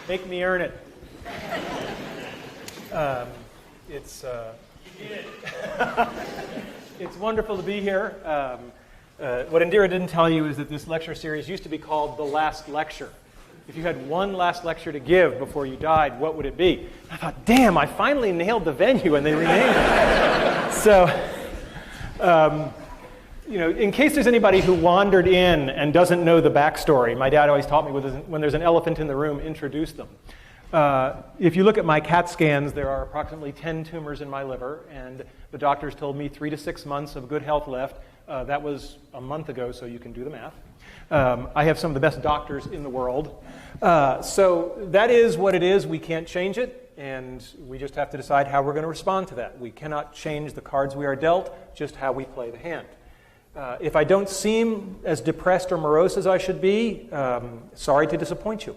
Make me earn it. It's wonderful to be here. What Indira didn't tell you is that this lecture series used to be called The Last Lecture. If you had one last lecture to give before you died, what would it be? I thought, damn, I finally nailed the venue, and they renamed it. So, in case there's anybody who wandered in and doesn't know the backstory, my dad always taught me when there's an elephant in the room, introduce them. If you look at my CAT scans, there are approximately 10 tumors in my liver, and the doctors told me 3 to 6 months of good health left. That was a month ago, so you can do the math. I have some of the best doctors in the world. So that is what it is. We can't change it, and we just have to decide how we're going to respond to that. We cannot change the cards we are dealt, just how we play the hand. If I don't seem as depressed or morose as I should be, sorry to disappoint you.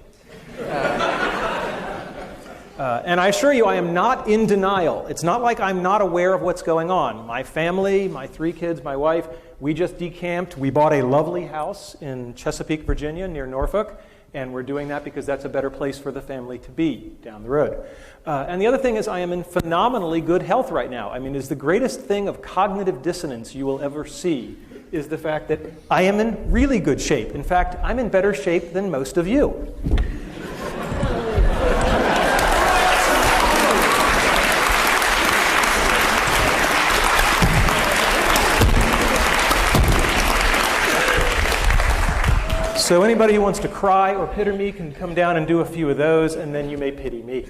And I assure you, I am not in denial. It's not like I'm not aware of what's going on. My family, my 3 kids, my wife, we just decamped. We bought a lovely house in Chesapeake, Virginia, near Norfolk, and we're doing that because that's a better place for the family to be down the road. And the other thing is I am in phenomenally good health right now. I mean, it's the greatest thing of cognitive dissonance you will ever see is the fact that I am in really good shape. In fact, I'm in better shape than most of you. So anybody who wants to cry or pity me can come down and do a few of those, and then you may pity me.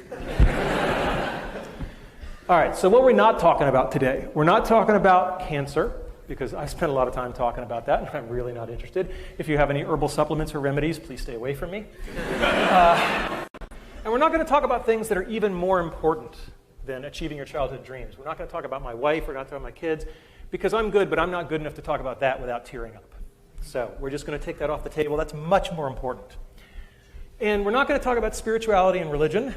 All right, so what we're not talking about today, we're not talking about cancer, because I spent a lot of time talking about that, and I'm really not interested. If you have any herbal supplements or remedies, please stay away from me. And we're not going to talk about things that are even more important than achieving your childhood dreams. We're not going to talk about my wife, we're not talking about my kids, because I'm good, but I'm not good enough to talk about that without tearing up. So we're just going to take that off the table. That's much more important. And we're not going to talk about spirituality and religion,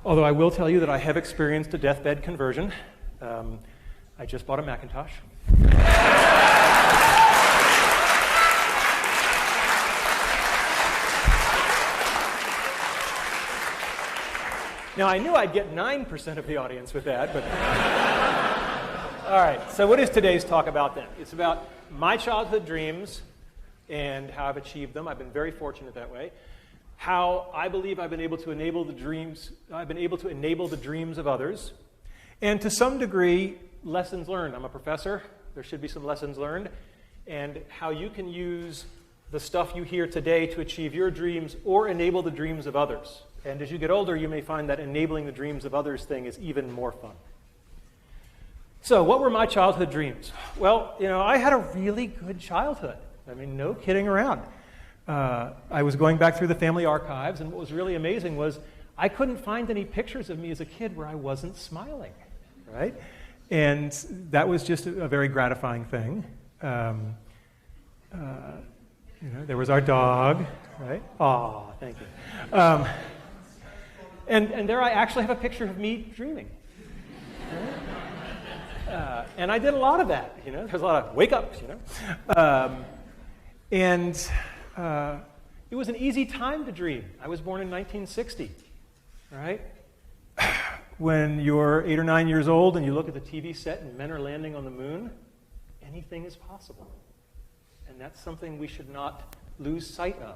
although I will tell you that I have experienced a deathbed conversion. I just bought a Macintosh. Now, I knew I'd get 9% of the audience with that, but... All right, so what is today's talk about then? It's about my childhood dreams and how I've achieved them. I've been very fortunate that way. How I believe I've been able to enable the dreams of others. And to some degree, lessons learned. I'm a professor. There should be some lessons learned. And how you can use the stuff you hear today to achieve your dreams or enable the dreams of others. And as you get older, you may find that enabling the dreams of others thing is even more fun. So what were my childhood dreams? Well, I had a really good childhood. I mean, no kidding around. I was going back through the family archives, and what was really amazing was I couldn't find any pictures of me as a kid where I wasn't smiling, right? And that was just a very gratifying thing. There was our dog, right? Aw, thank you. And there I actually have a picture of me dreaming. Right? And I did a lot of that, There's a lot of wake-ups, And it was an easy time to dream. I was born in 1960, right? When you're 8 or 9 years old and you look at the TV set and men are landing on the moon, anything is possible. And that's something we should not lose sight of,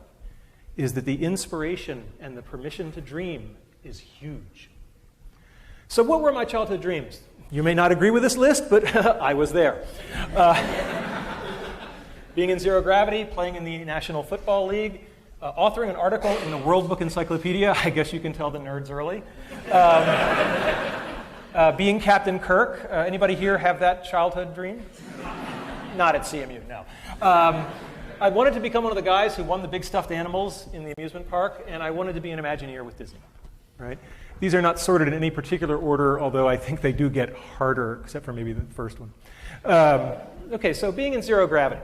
is that the inspiration and the permission to dream is huge. So what were my childhood dreams? You may not agree with this list, but I was there. Being in zero gravity, playing in the National Football League, authoring an article in the World Book Encyclopedia. I guess you can tell the nerds early. Being Captain Kirk. Anybody here have that childhood dream? Not at CMU, no. I wanted to become one of the guys who won the big stuffed animals in the amusement park, and I wanted to be an Imagineer with Disney, right? These are not sorted in any particular order, although I think they do get harder, except for maybe the first one. Okay, so being in zero gravity.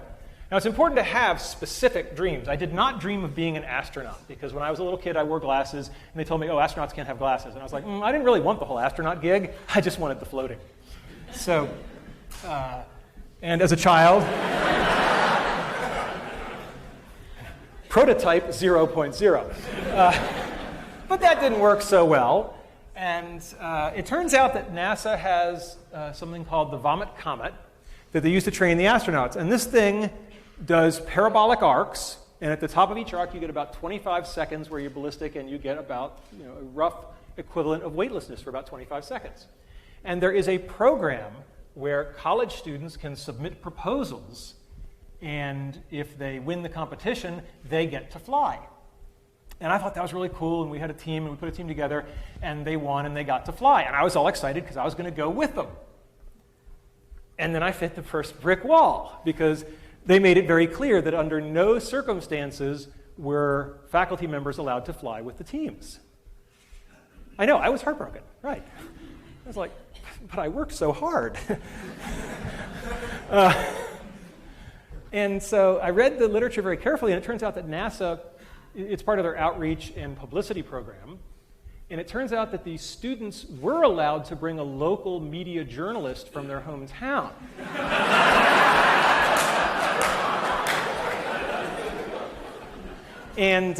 Now, it's important to have specific dreams. I did not dream of being an astronaut, because when I was a little kid, I wore glasses, and they told me, oh, astronauts can't have glasses. And I was like, I didn't really want the whole astronaut gig. I just wanted the floating. So, and as a child, prototype 0.0. But that didn't work so well. And it turns out that NASA has something called the Vomit Comet that they use to train the astronauts. And this thing does parabolic arcs. And at the top of each arc, you get about 25 seconds where you're ballistic, and you get about a rough equivalent of weightlessness for about 25 seconds. And there is a program where college students can submit proposals, and if they win the competition, they get to fly. And I thought that was really cool, and we had a team, and we put a team together, and they won, and they got to fly. And I was all excited because I was going to go with them. And then I hit the first brick wall, because they made it very clear that under no circumstances were faculty members allowed to fly with the teams. I know, I was heartbroken, right. I was like, but I worked so hard. And so I read the literature very carefully, and it turns out that NASA, it's part of their outreach and publicity program, and it turns out that the students were allowed to bring a local media journalist from their hometown. And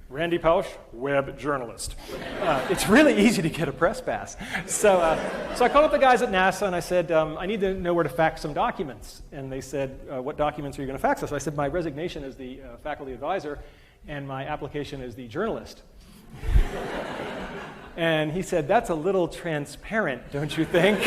Randy Pausch, web journalist. It's really easy to get a press pass. So I called up the guys at NASA, and I said, I need to know where to fax some documents. And they said, what documents are you going to fax us? I said, my resignation as the faculty advisor and my application as the journalist. And he said, that's a little transparent, don't you think?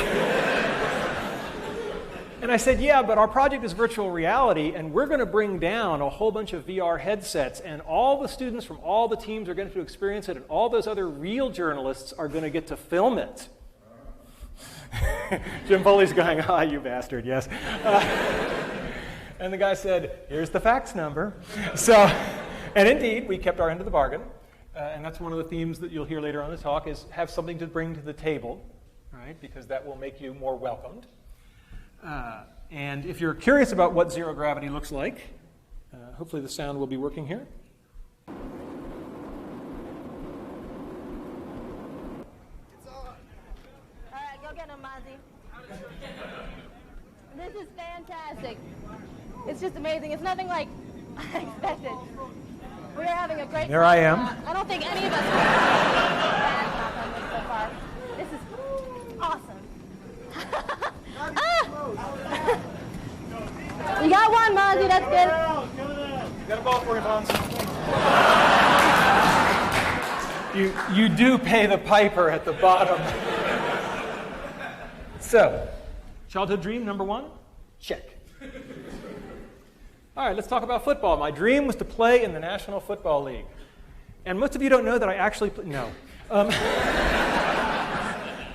And I said, yeah, but our project is virtual reality, and we're going to bring down a whole bunch of VR headsets, and all the students from all the teams are going to experience it, and all those other real journalists are going to get to film it. Jim Foley's going, you bastard, yes. And the guy said, here's the fax number. And indeed, we kept our end of the bargain, and that's one of the themes that you'll hear later on in the talk, is have something to bring to the table, right? Because that will make you more welcomed. And if you're curious about what zero gravity looks like, hopefully the sound will be working here. It's on. All right, go get him, Mozzie. This is fantastic. It's just amazing. It's nothing like I expected. We are having a great There I am. I don't think any of us have bad so far. This is awesome. You got one, Mozzie. That's good. You got a ball for you, Bonds. You do pay the piper at the bottom. So, childhood dream number one? Check. All right, let's talk about football. My dream was to play in the National Football League. And most of you don't know that I actually no.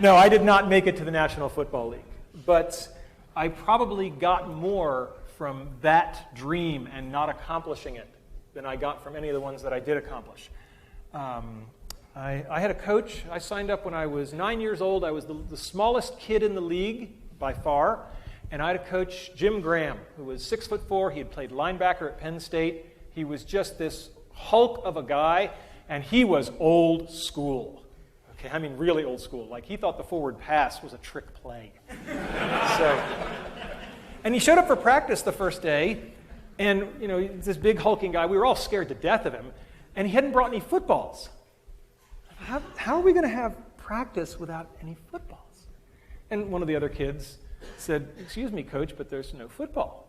No, I did not make it to the National Football League. But I probably got more from that dream and not accomplishing it than I got from any of the ones that I did accomplish. I had a coach. I signed up when I was 9 years old. I was the smallest kid in the league by far. And I had a coach, Jim Graham, who was 6'4". He had played linebacker at Penn State. He was just this hulk of a guy, and he was old school. Okay, I mean really old school. Like he thought the forward pass was a trick play. And he showed up for practice the first day, and this big hulking guy. We were all scared to death of him, and he hadn't brought any footballs. How are we going to have practice without any footballs? And one of the other kids said, "Excuse me, Coach, but there's no football."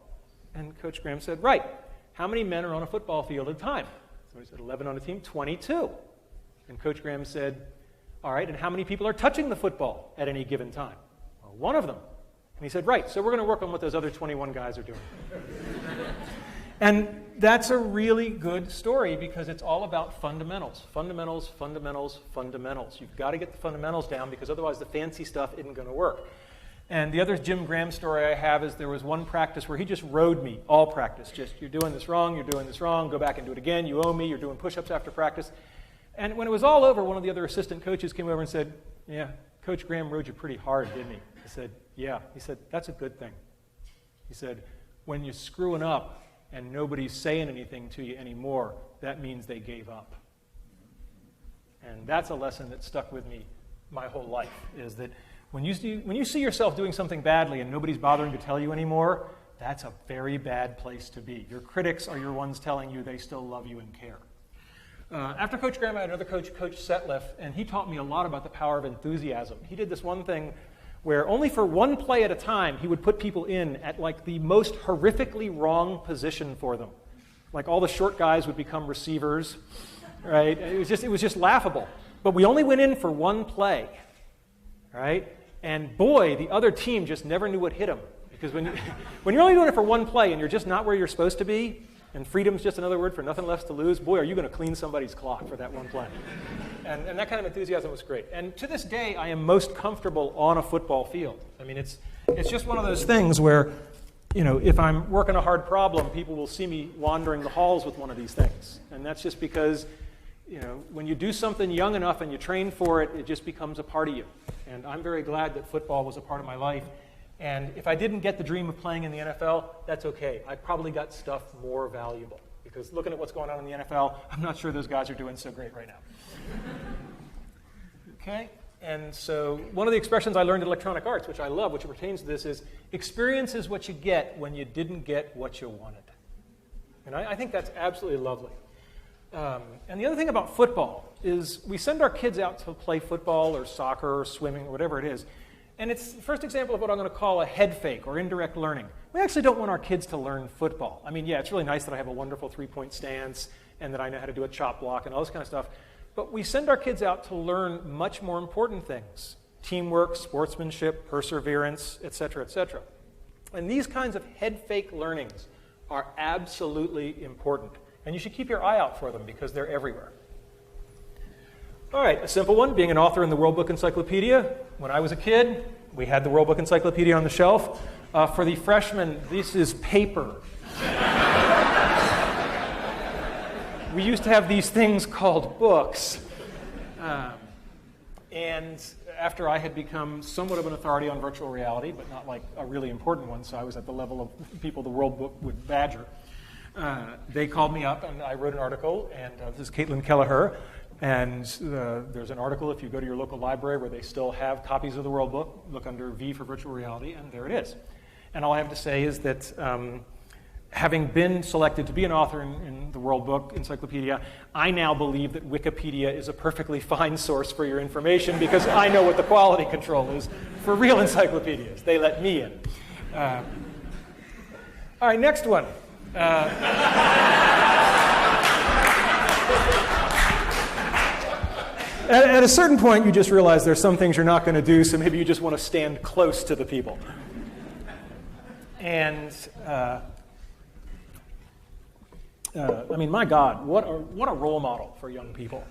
And Coach Graham said, "Right. How many men are on a football field at a time?" So he said, 11 on a team, 22. And Coach Graham said, "All right, and how many people are touching the football at any given time?" Well, one of them. And he said, "Right, so we're going to work on what those other 21 guys are doing." And that's a really good story because it's all about fundamentals. Fundamentals, fundamentals, fundamentals. You've got to get the fundamentals down because otherwise the fancy stuff isn't going to work. And the other Jim Graham story I have is there was one practice where he just rode me all practice. Just, you're doing this wrong, go back and do it again, you owe me, you're doing push-ups after practice. And when it was all over, one of the other assistant coaches came over and said, "Yeah, Coach Graham rode you pretty hard, didn't he?" I said, "Yeah." He said, "That's a good thing." He said, "When you're screwing up and nobody's saying anything to you anymore, that means they gave up." And that's a lesson that stuck with me my whole life, is that when you see yourself doing something badly and nobody's bothering to tell you anymore, that's a very bad place to be. Your critics are your ones telling you they still love you and care. After Coach Graham, I had another coach, Coach Setliff, and he taught me a lot about the power of enthusiasm. He did this one thing where only for one play at a time, he would put people in at like the most horrifically wrong position for them. Like all the short guys would become receivers, right? It was just laughable. But we only went in for one play, right? And boy, the other team just never knew what hit them. Because when you're only doing it for one play and you're just not where you're supposed to be, and freedom's just another word for nothing left to lose, boy, are you going to clean somebody's clock for that one play. And that kind of enthusiasm was great. And to this day, I am most comfortable on a football field. I mean, it's just one of those things where, you know, if I'm working a hard problem, people will see me wandering the halls with one of these things. And that's just because, you know, when you do something young enough and you train for it, it just becomes a part of you. And I'm very glad that football was a part of my life. And if I didn't get the dream of playing in the NFL, that's okay. I probably got stuff more valuable. Because looking at what's going on in the NFL, I'm not sure those guys are doing so great right now. Okay? And so one of the expressions I learned in electronic arts, which I love, which pertains to this, is experience is what you get when you didn't get what you wanted. And I think that's absolutely lovely. And the other thing about football is we send our kids out to play football or soccer or swimming or whatever it is. And it's the first example of what I'm going to call a head fake or indirect learning. We actually don't want our kids to learn football. I mean, yeah, it's really nice that I have a wonderful three-point stance and that I know how to do a chop block and all this kind of stuff. But we send our kids out to learn much more important things. Teamwork, sportsmanship, perseverance, et cetera, et cetera. And these kinds of head fake learnings are absolutely important. And you should keep your eye out for them because they're everywhere. All right, a simple one, being an author in the World Book Encyclopedia. When I was a kid, we had the World Book Encyclopedia on the shelf. For the freshmen, this is paper. We used to have these things called books. And after I had become somewhat of an authority on virtual reality, but not like a really important one, so I was at the level of people the World Book would badger, they called me up and I wrote an article, and this is Caitlin Kelleher. And there's an article, if you go to your local library where they still have copies of the World Book, look under V for virtual reality, and there it is. And all I have to say is that having been selected to be an author in the World Book Encyclopedia, I now believe that Wikipedia is a perfectly fine source for your information because I know what the quality control is for real encyclopedias. They let me in. All right, next one. At a certain point, you just realize there's some things you're not going to do, so maybe you just want to stand close to the people. And, I mean, my God, what a role model for young people.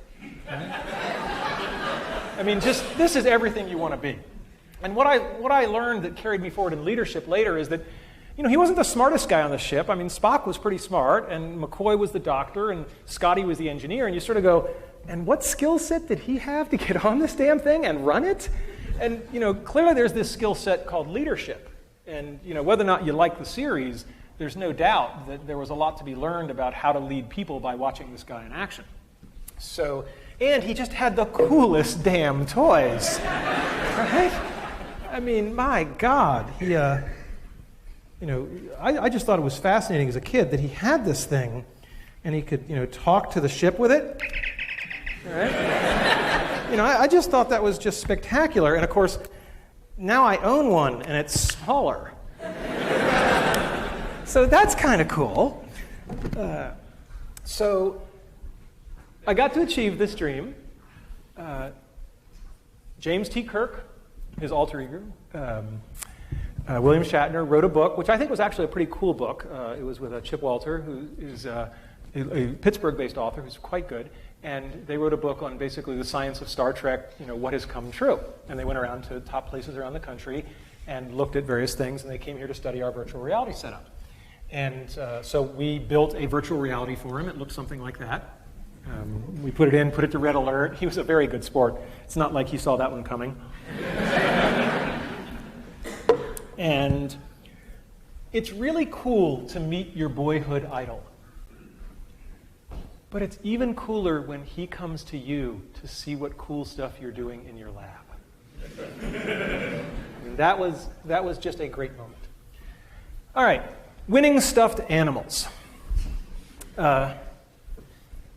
I mean, just this is everything you want to be. And what I learned that carried me forward in leadership later is that, you know, he wasn't the smartest guy on the ship. I mean, Spock was pretty smart, and McCoy was the doctor, and Scotty was the engineer, and you sort of go, and what skill set did he have to get on this damn thing and run it? And, you know, clearly there's this skill set called leadership. And, you know, whether or not you like the series, there's no doubt that there was a lot to be learned about how to lead people by watching this guy in action. So, and he just had the coolest damn toys, right? I mean, my God, he, you know, I just thought it was fascinating as a kid that he had this thing and he could, you know, talk to the ship with it. Right? You know, I just thought that was just spectacular. And of course, now I own one and it's smaller. So that's kind of cool. So I got to achieve this dream. James T. Kirk, his alter ego, William Shatner, wrote a book, which I think was actually a pretty cool book. It was with Chip Walter, who is a Pittsburgh-based author who's quite good. And they wrote a book on basically the science of Star Trek, you know, what has come true. And they went around to top places around the country and looked at various things, and they came here to study our virtual reality setup. And so we built a virtual reality for him. It looked something like that. We put it to red alert. He was a very good sport. It's not like he saw that one coming. And it's really cool to meet your boyhood idol. But it's even cooler when he comes to you to see what cool stuff you're doing in your lab. And that was just a great moment. All right, winning stuffed animals.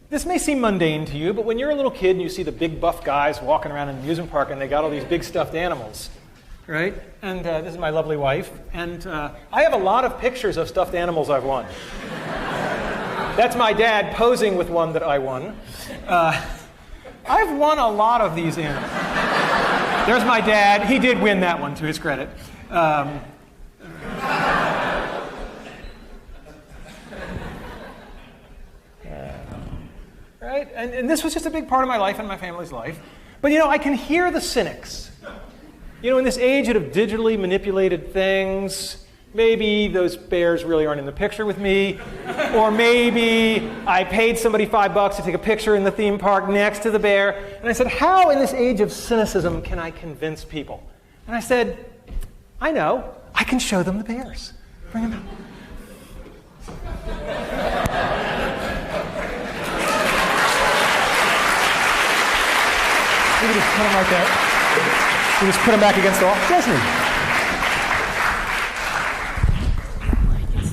This This may seem mundane to you, but when you're a little kid and you see the big buff guys walking around in the amusement park and they got all these big stuffed animals, right? And this is my lovely wife. And I have a lot of pictures of stuffed animals I've won. That's my dad posing with one that I won. I've won a lot of these animals. There's my dad. He did win that one, to his credit. Right? And this was just a big part of my life and my family's life. But, I can hear the cynics. In this age of digitally manipulated things, maybe those bears really aren't in the picture with me, or maybe I paid somebody $5 to take a picture in the theme park next to the bear. And I said, how in this age of cynicism can I convince people? And I said, I know. I can show them the bears. Bring them out. We can just put them right there. We just put them back against the wall. Jasmine.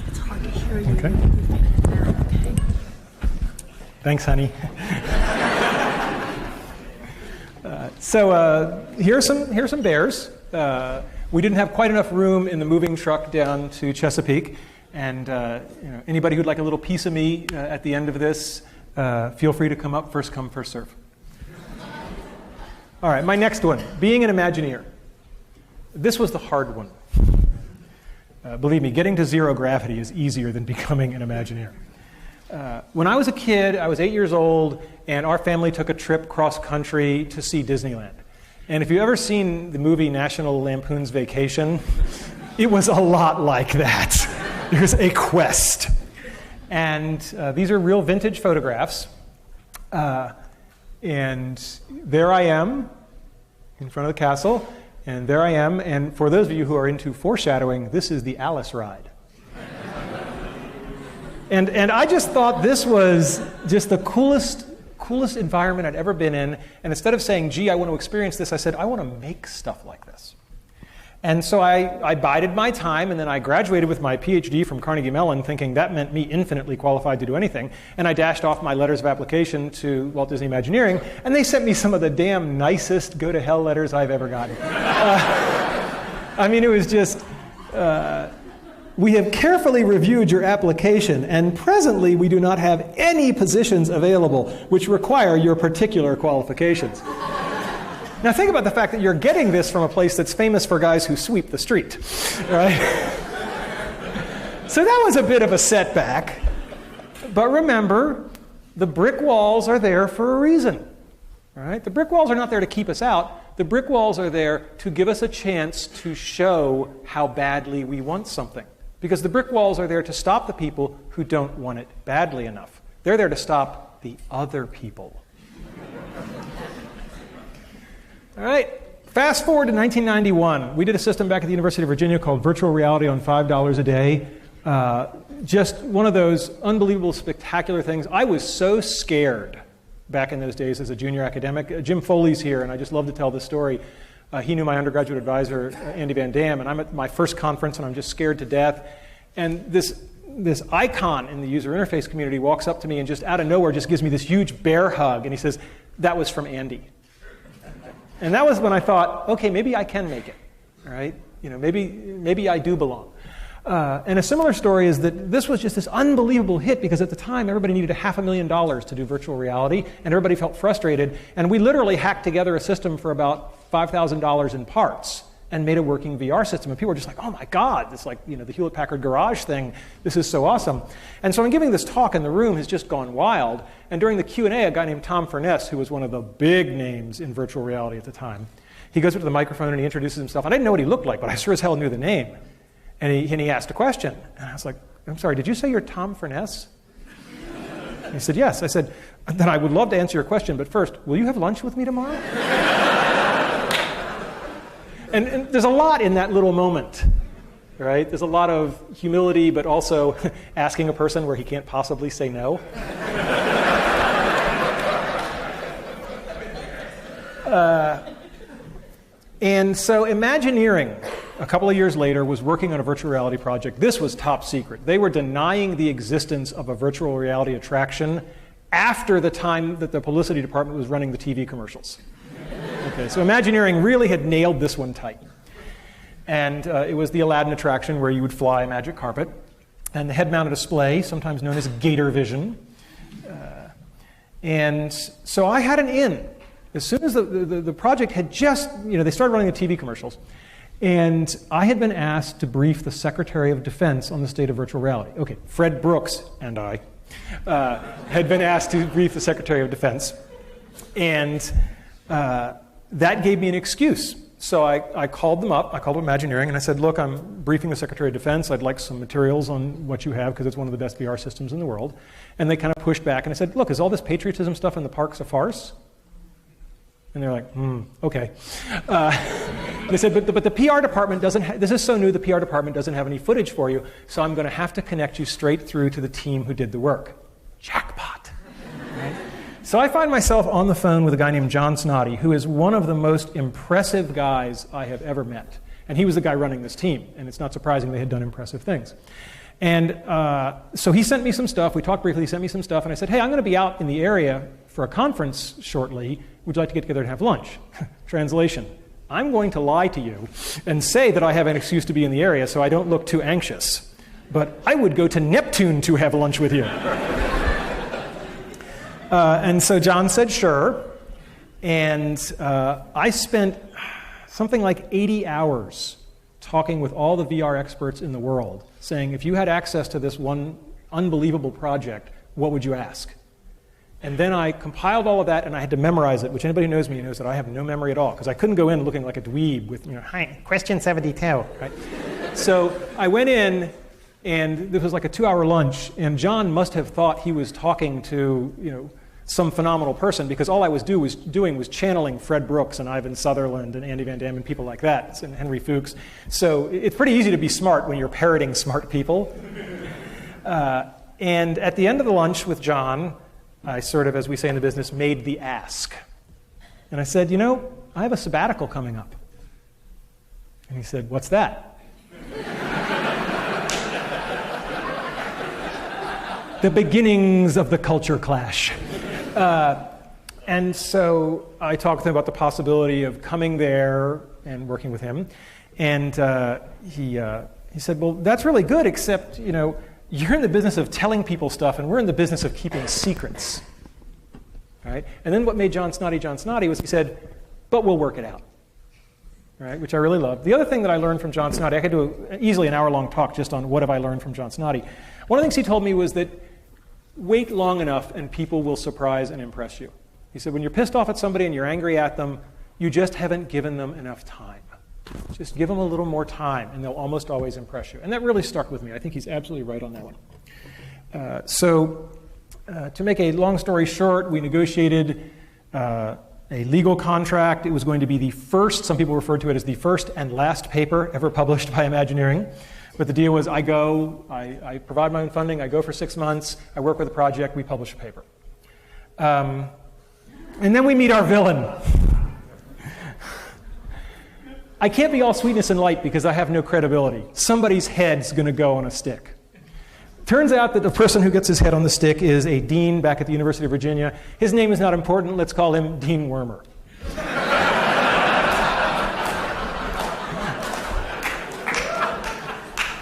It's hard to hear you. Okay. Thanks, honey. So here's some bears. We didn't have quite enough room in the moving truck down to Chesapeake, and anybody who'd like a little piece of me at the end of this, feel free to come up. First come, first serve. All right, my next one, being an Imagineer. This was the hard one. Believe me, getting to zero gravity is easier than becoming an Imagineer. When I was a kid, I was 8 years old, and our family took a trip cross-country to see Disneyland. And if you've ever seen the movie National Lampoon's Vacation, it was a lot like that. There's a quest. And these are real vintage photographs. And there I am in front of the castle, and there I am. And for those of you who are into foreshadowing, this is the Alice ride. And I just thought this was just the coolest environment I'd ever been in. And instead of saying, gee, I want to experience this, I said, I want to make stuff like this. And so I bided my time, and then I graduated with my PhD from Carnegie Mellon, thinking that meant me infinitely qualified to do anything. And I dashed off my letters of application to Walt Disney Imagineering, and they sent me some of the damn nicest go-to-hell letters I've ever gotten. It was just, we have carefully reviewed your application, and presently we do not have any positions available which require your particular qualifications. Now think about the fact that you're getting this from a place that's famous for guys who sweep the street, right? So that was a bit of a setback. But remember, the brick walls are there for a reason, right? The brick walls are not there to keep us out. The brick walls are there to give us a chance to show how badly we want something. Because the brick walls are there to stop the people who don't want it badly enough. They're there to stop the other people. All right, fast forward to 1991. We did a system back at the University of Virginia called Virtual Reality on $5 a day. Just one of those unbelievable, spectacular things. I was so scared back in those days as a junior academic. Jim Foley's here, and I just love to tell this story. He knew my undergraduate advisor, Andy Van Dam, and I'm at my first conference, and I'm just scared to death. And this icon in the user interface community walks up to me and just out of nowhere just gives me this huge bear hug, and he says, that was from Andy. And that was when I thought, okay, maybe I can make it, all right? Maybe I do belong. And a similar story is that this was just this unbelievable hit because at the time everybody needed $500,000 to do virtual reality, and everybody felt frustrated. And we literally hacked together a system for about $5,000 in parts and made a working VR system. And people were just like, oh my God, this the Hewlett-Packard Garage thing, this is so awesome. And so I'm giving this talk, and the room has just gone wild. And during the Q&A, a guy named Tom Furness, who was one of the big names in virtual reality at the time, he goes up to the microphone and he introduces himself. And I didn't know what he looked like, but I sure as hell knew the name. And he asked a question. And I was like, I'm sorry, did you say you're Tom Furness? And he said, yes. I said, then I would love to answer your question, but first, will you have lunch with me tomorrow? And there's a lot in that little moment, right? There's a lot of humility, but also asking a person where he can't possibly say no. And so Imagineering, a couple of years later, was working on a virtual reality project. This was top secret. They were denying the existence of a virtual reality attraction after the time that the publicity department was running the TV commercials. Okay, so Imagineering really had nailed this one tight. And it was the Aladdin attraction where you would fly a magic carpet. And the head-mounted display, sometimes known as Gator Vision. And so I had an in. As soon as the project had just, they started running the TV commercials. And I had been asked to brief the Secretary of Defense on the state of virtual reality. Okay, Fred Brooks and I had been asked to brief the Secretary of Defense. And that gave me an excuse. So I called them up, I called Imagineering, and I said, look, I'm briefing the Secretary of Defense. I'd like some materials on what you have, because it's one of the best VR systems in the world. And they kind of pushed back, and I said, look, is all this patriotism stuff in the parks a farce? And they're like, okay. They said, but the PR department doesn't, this is so new, the PR department doesn't have any footage for you, so I'm going to have to connect you straight through to the team who did the work. Jackpot. Right? So I find myself on the phone with a guy named John Snoddy, who is one of the most impressive guys I have ever met. And he was the guy running this team, and it's not surprising they had done impressive things. And so he sent me some stuff. We talked briefly. He sent me some stuff, and I said, hey, I'm going to be out in the area for a conference shortly. Would you like to get together and have lunch? Translation, I'm going to lie to you and say that I have an excuse to be in the area so I don't look too anxious. But I would go to Neptune to have lunch with you. And so John said, sure. And I spent something like 80 hours talking with all the VR experts in the world, saying, if you had access to this one unbelievable project, what would you ask? And then I compiled all of that, and I had to memorize it, which anybody who knows me knows that I have no memory at all, because I couldn't go in looking like a dweeb with, hi, question 72, right? So I went in, and this was like a 2-hour lunch, and John must have thought he was talking to, some phenomenal person, because all I was doing was channeling Fred Brooks and Ivan Sutherland and Andy Van Damme and people like that, and Henry Fuchs. So it's pretty easy to be smart when you're parroting smart people. And at the end of the lunch with John, I sort of, as we say in the business, made the ask. And I said, I have a sabbatical coming up. And he said, what's that? The beginnings of the culture clash. And so I talked to him about the possibility of coming there and working with him. And he said, well, that's really good, except, you're in the business of telling people stuff, and we're in the business of keeping secrets. Right? And then what made John Snoddy was he said, but we'll work it out. Right? Which I really loved. The other thing that I learned from John Snoddy, I could do easily an hour-long talk just on what have I learned from John Snoddy. One of the things he told me was that wait long enough and people will surprise and impress you. He said, when you're pissed off at somebody and you're angry at them, you just haven't given them enough time. Just give them a little more time, and they'll almost always impress you. And that really stuck with me. I think he's absolutely right on that one. To make a long story short, we negotiated a legal contract. It was going to be the first, some people referred to it as the first and last paper ever published by Imagineering. But the deal was I go, I provide my own funding, I go for 6 months, I work with a project, we publish a paper. And then we meet our villain. I can't be all sweetness and light because I have no credibility. Somebody's head's going to go on a stick. Turns out that the person who gets his head on the stick is a dean back at the University of Virginia. His name is not important. Let's call him Dean Wormer.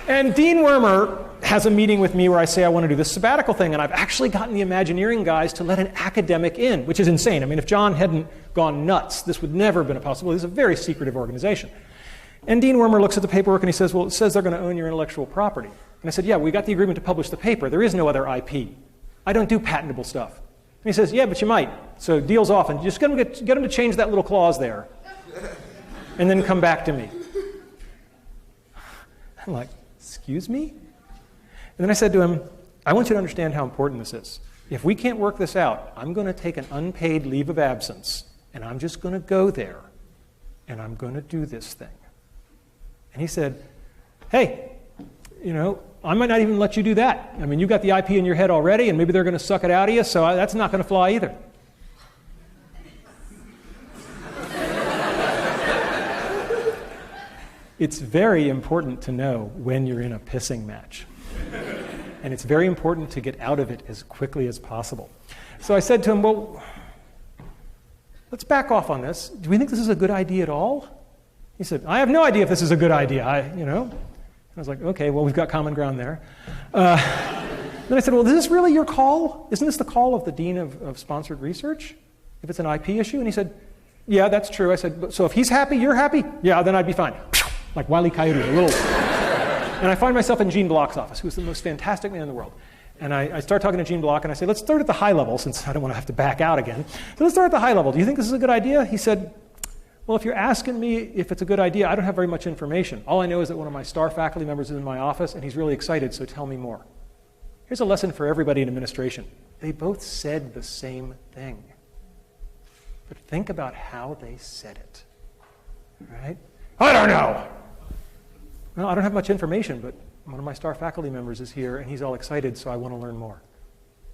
And Dean Wormer has a meeting with me where I say I want to do this sabbatical thing, and I've actually gotten the Imagineering guys to let an academic in, which is insane. I mean, if John hadn't gone nuts, this would never have been a possibility. This is a very secretive organization. And Dean Wormer looks at the paperwork and he says, well, it says they're going to own your intellectual property. And I said, yeah, we got the agreement to publish the paper. There is no other IP. I don't do patentable stuff. And he says, yeah, but you might. So deal's off, and just get him to change that little clause there, and then come back to me. I'm like, excuse me? And then I said to him, I want you to understand how important this is. If we can't work this out, I'm going to take an unpaid leave of absence, and I'm just going to go there, and I'm going to do this thing. And he said, hey, I might not even let you do that. I mean, you got the IP in your head already, and maybe they're going to suck it out of you, so that's not going to fly either. It's very important to know when you're in a pissing match. and it's very important to get out of it as quickly as possible. So I said to him, well, let's back off on this. Do we think this is a good idea at all? He said, I have no idea if this is a good idea. I was like, okay, well, we've got common ground there. Then I said, well, is this really your call? Isn't this the call of the Dean of Sponsored Research, if it's an IP issue? And he said, yeah, that's true. I said, so if he's happy, you're happy? Yeah, then I'd be fine. Like Wile E. Coyote, a little. And I find myself in Gene Block's office, who's the most fantastic man in the world. And I start talking to Gene Block, and I say, let's start at the high level, since I don't want to have to back out again. So let's start at the high level. Do you think this is a good idea? He said, well, if you're asking me if it's a good idea, I don't have very much information. All I know is that one of my star faculty members is in my office, and he's really excited, so tell me more. Here's a lesson for everybody in administration. They both said the same thing. But think about how they said it. Right? I don't know. Well, I don't have much information, but one of my star faculty members is here, and he's all excited, so I want to learn more.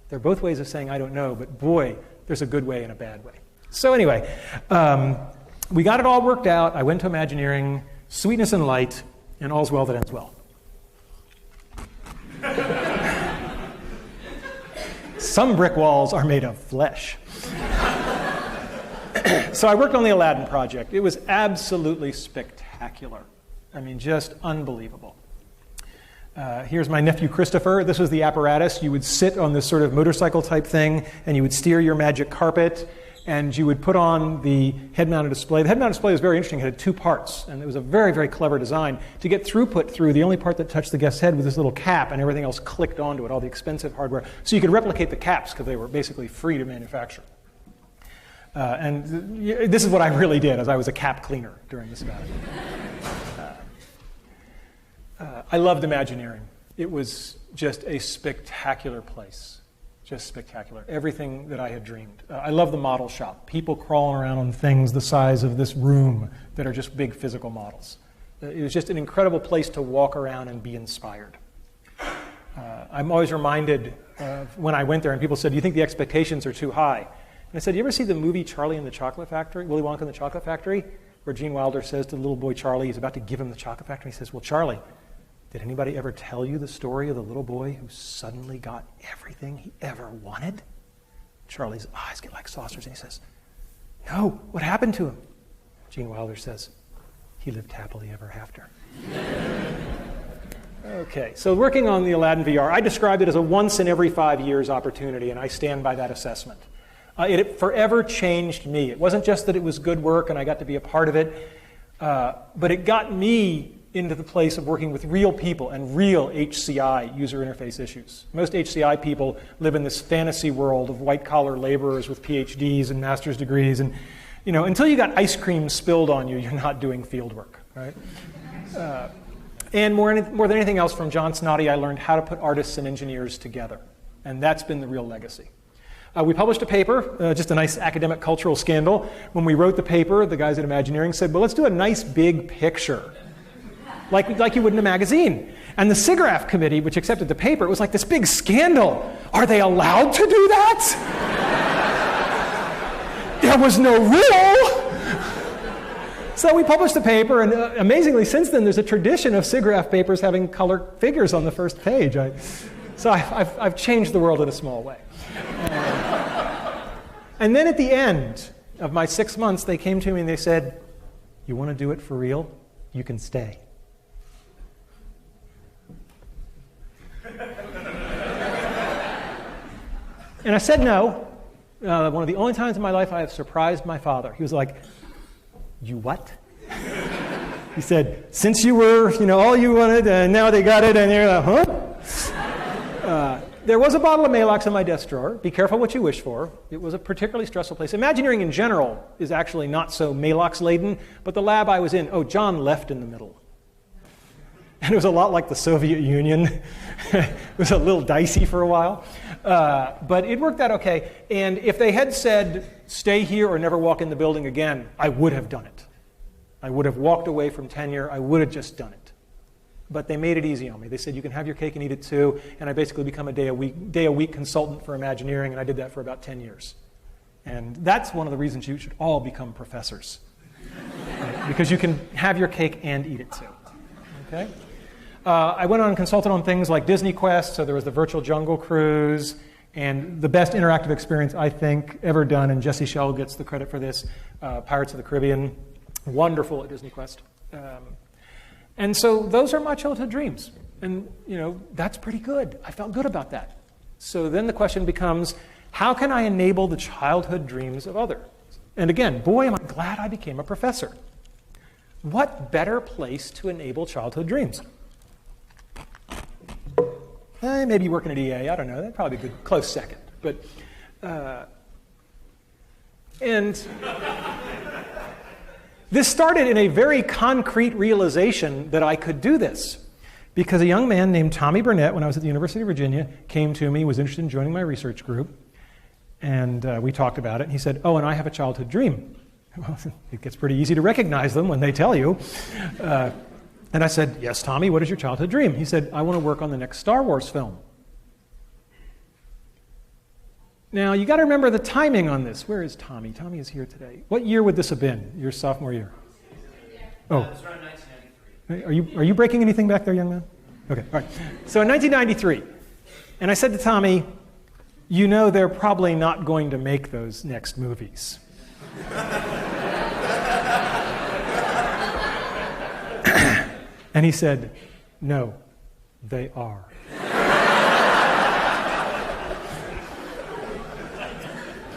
They're both ways of saying I don't know, but boy, there's a good way and a bad way. So anyway, we got it all worked out. I went to Imagineering, sweetness and light, and all's well that ends well. Some brick walls are made of flesh. So I worked on the Aladdin project. It was absolutely spectacular. I mean, just unbelievable. Here's my nephew Christopher. This was the apparatus. You would sit on this sort of motorcycle type thing, and you would steer your magic carpet, and you would put on the head-mounted display. The head-mounted display was very interesting. It had two parts, and it was a very, very clever design. To get throughput through, the only part that touched the guest's head was this little cap, and everything else clicked onto it, all the expensive hardware. So you could replicate the caps because they were basically free to manufacture. And this is what I really did, as I was a cap cleaner during this event. I loved Imagineering. It was just a spectacular place. Just spectacular. Everything that I had dreamed. I love the model shop. People crawling around on things the size of this room that are just big physical models. It was just an incredible place to walk around and be inspired. I'm always reminded when I went there and people said, do you think the expectations are too high? And I said, you ever see the movie Charlie and the Chocolate Factory, Willy Wonka and the Chocolate Factory, where Gene Wilder says to the little boy Charlie, he's about to give him the chocolate factory, he says, well, Charlie, did anybody ever tell you the story of the little boy who suddenly got everything he ever wanted? Charlie's eyes get like saucers, and he says, no, what happened to him? Gene Wilder says, he lived happily ever after. Okay, so working on the Aladdin VR, I described it as a once in every 5 years opportunity, and I stand by that assessment. It forever changed me. It wasn't just that it was good work and I got to be a part of it, but it got me into the place of working with real people and real HCI, user interface issues. Most HCI people live in this fantasy world of white-collar laborers with PhDs and master's degrees, and until you got ice cream spilled on you, you're not doing field work, right? And more than anything else, from John Snoddy, I learned how to put artists and engineers together, and that's been the real legacy. We published a paper, just a nice academic cultural scandal. When we wrote the paper, the guys at Imagineering said, well, let's do a nice big picture, like you would in a magazine. And the SIGGRAPH committee, which accepted the paper, it was like this big scandal. Are they allowed to do that? There was no rule. So we published the paper, and amazingly, since then, there's a tradition of SIGGRAPH papers having color figures on the first page. So I've changed the world in a small way. And then at the end of my 6 months, they came to me and they said, you want to do it for real? You can stay. And I said no. One of the only times in my life I have surprised my father. He was like, you what? He said, since you were, all you wanted, and now they got it, and you're like, huh? There was a bottle of Maalox in my desk drawer. Be careful what you wish for. It was a particularly stressful place. Imagineering in general is actually not so Maalox-laden, but the lab I was in, John left in the middle. And it was a lot like the Soviet Union. It was a little dicey for a while. But it worked out okay. And if they had said, stay here or never walk in the building again, I would have done it. I would have walked away from tenure. I would have just done it. But they made it easy on me. They said, you can have your cake and eat it too. And I basically become a day a week consultant for Imagineering, and I did that for about 10 years. And that's one of the reasons you should all become professors. Right? Because you can have your cake and eat it too. Okay? I went on and consulted on things like Disney Quest, so there was the Virtual Jungle Cruise, and the best interactive experience, I think, ever done, and Jesse Schell gets the credit for this, Pirates of the Caribbean. Wonderful at Disney Quest. And so those are my childhood dreams. And, that's pretty good. I felt good about that. So then the question becomes, how can I enable the childhood dreams of others? And again, boy, am I glad I became a professor. What better place to enable childhood dreams? Maybe working at EA, I don't know. That'd probably be a good, close second. But, and this started in a very concrete realization that I could do this. Because a young man named Tommy Burnett, when I was at the University of Virginia, came to me, was interested in joining my research group. And we talked about it. And he said, oh, and I have a childhood dream. Well, it gets pretty easy to recognize them when they tell you. And I said, yes, Tommy, what is your childhood dream? He said, I want to work on the next Star Wars film. Now, you got to remember the timing on this. Where is Tommy? Tommy is here today. What year would this have been? Your sophomore year? Oh. It was around 1993. Are you breaking anything back there, young man? Okay, all right. So in 1993, and I said to Tommy, they're probably not going to make those next movies. And he said, no, they are.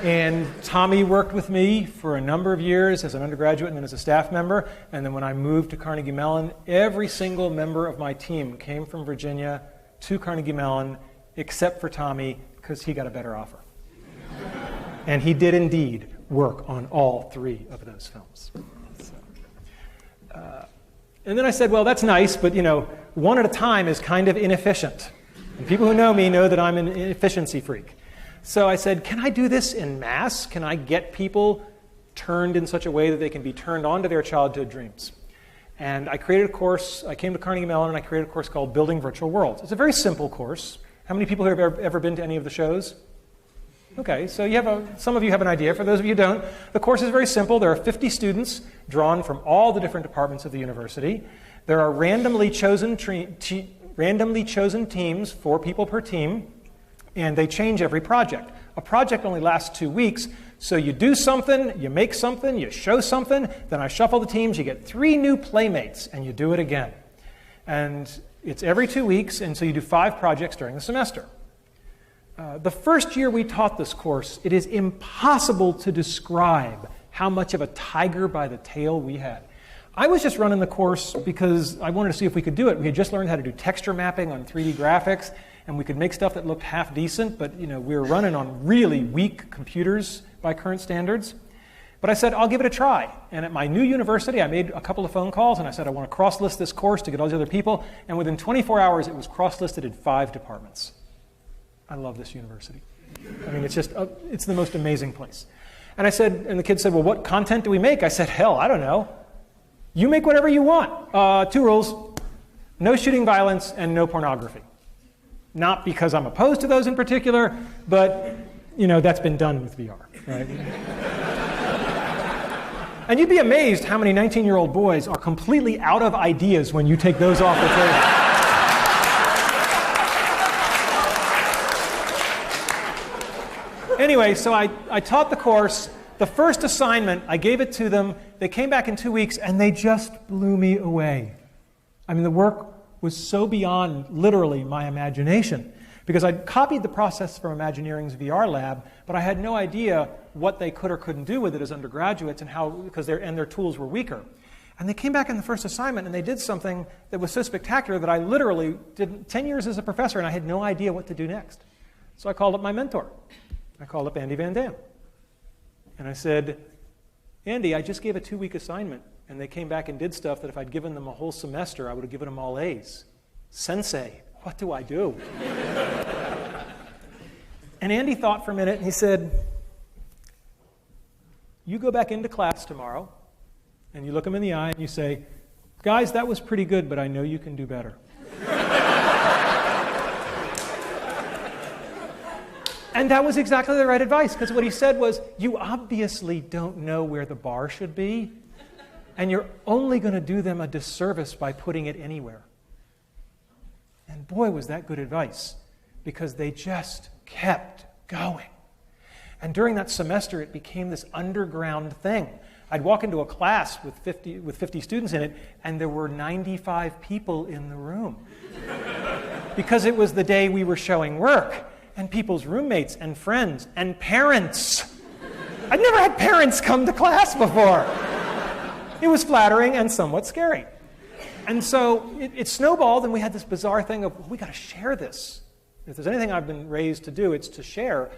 And Tommy worked with me for a number of years as an undergraduate and then as a staff member. And then when I moved to Carnegie Mellon, every single member of my team came from Virginia to Carnegie Mellon, except for Tommy, because he got a better offer. And he did indeed work on all 3 of those films. And then I said, well, that's nice, but, one at a time is kind of inefficient. And people who know me know that I'm an efficiency freak. So I said, can I do this in mass? Can I get people turned in such a way that they can be turned on to their childhood dreams? And I created a course. I came to Carnegie Mellon, and I created a course called Building Virtual Worlds. It's a very simple course. How many people here have ever been to any of the shows? Okay, so some of you have an idea. For those of you who don't, the course is very simple. There are 50 students drawn from all the different departments of the university. There are randomly chosen teams, 4 people per team, and they change every project. A project only lasts 2 weeks, so you do something, you make something, you show something, then I shuffle the teams, you get 3 new playmates, and you do it again. And it's every 2 weeks, and so you do 5 projects during the semester. The first year we taught this course, it is impossible to describe how much of a tiger by the tail we had. I was just running the course because I wanted to see if we could do it. We had just learned how to do texture mapping on 3D graphics, and we could make stuff that looked half decent, but we were running on really weak computers by current standards. But I said, I'll give it a try. And at my new university, I made a couple of phone calls, and I said, I want to cross-list this course to get all these other people. And within 24 hours, it was cross-listed in 5 departments. I love this university. I mean, it's the most amazing place. And I said, and the kids said, well, what content do we make? I said, hell, I don't know. You make whatever you want. 2 rules: no shooting violence and no pornography. Not because I'm opposed to those in particular, but that's been done with VR, right? And you'd be amazed how many 19-year-old boys are completely out of ideas when you take those off the table. Anyway, so I taught the course. The first assignment, I gave it to them. They came back in 2 weeks, and they just blew me away. I mean, the work was so beyond, literally, my imagination. Because I'd copied the process from Imagineering's VR lab, but I had no idea what they could or couldn't do with it as undergraduates and how, because their tools were weaker. And they came back in the first assignment, and they did something that was so spectacular that I literally did 10 years as a professor, and I had no idea what to do next. So I called up my mentor. I called up Andy Van Dam. And I said, Andy, I just gave a 2-week assignment, and they came back and did stuff that if I'd given them a whole semester, I would have given them all A's. Sensei, what do I do? And Andy thought for a minute, and he said, you go back into class tomorrow, and you look them in the eye, and you say, guys, that was pretty good, but I know you can do better. And that was exactly the right advice, because what he said was, you obviously don't know where the bar should be, and you're only going to do them a disservice by putting it anywhere. And boy, was that good advice, because they just kept going. And during that semester, it became this underground thing. I'd walk into a class with 50 students in it, and there were 95 people in the room. Because it was the day we were showing work, and people's roommates and friends and parents. I'd never had parents come to class before. It was flattering and somewhat scary. And so it snowballed, and we had this bizarre thing of, well, we got to share this. If there's anything I've been raised to do, it's to share.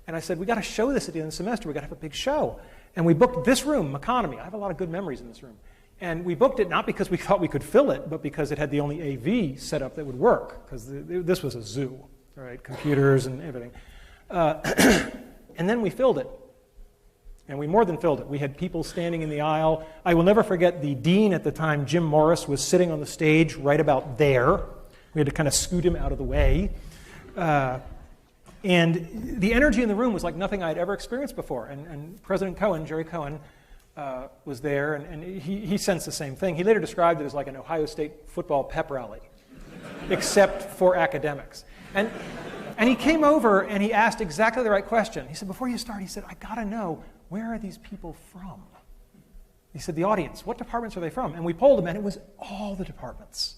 And I said, we got to show this at the end of the semester. We got to have a big show. And we booked this room, Economy. I have a lot of good memories in this room. And we booked it not because we thought we could fill it, but because it had the only AV setup that would work, because this was a zoo, right? Computers and everything. And then we filled it. And we more than filled it. We had people standing in the aisle. I will never forget the dean at the time, Jim Morris, was sitting on the stage right about there. We had to kind of scoot him out of the way. And the energy in the room was like nothing I'd ever experienced before. And President Cohen, Jerry Cohen, was there, and he sensed the same thing. He later described it as like an Ohio State football pep rally, except for academics. And he came over and he asked exactly the right question. He said, before you start, he said, I got to know, where are these people from? He said, the audience, what departments are they from? And we polled them, and it was all the departments.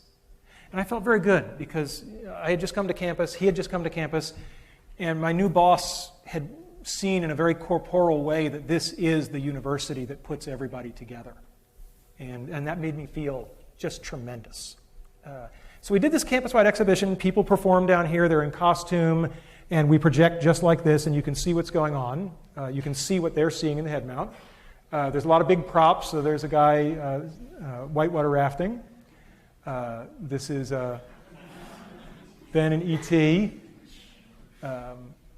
And I felt very good, because I had just come to campus, he had just come to campus, and my new boss had seen in a very corporeal way that this is the university that puts everybody together. And that made me feel just tremendous. So we did this campus-wide exhibition. People perform down here. They're in costume, and we project just like this, and you can see what's going on. You can see what they're seeing in the head mount. There's a lot of big props. So there's a guy whitewater rafting. This is Ben and E.T.,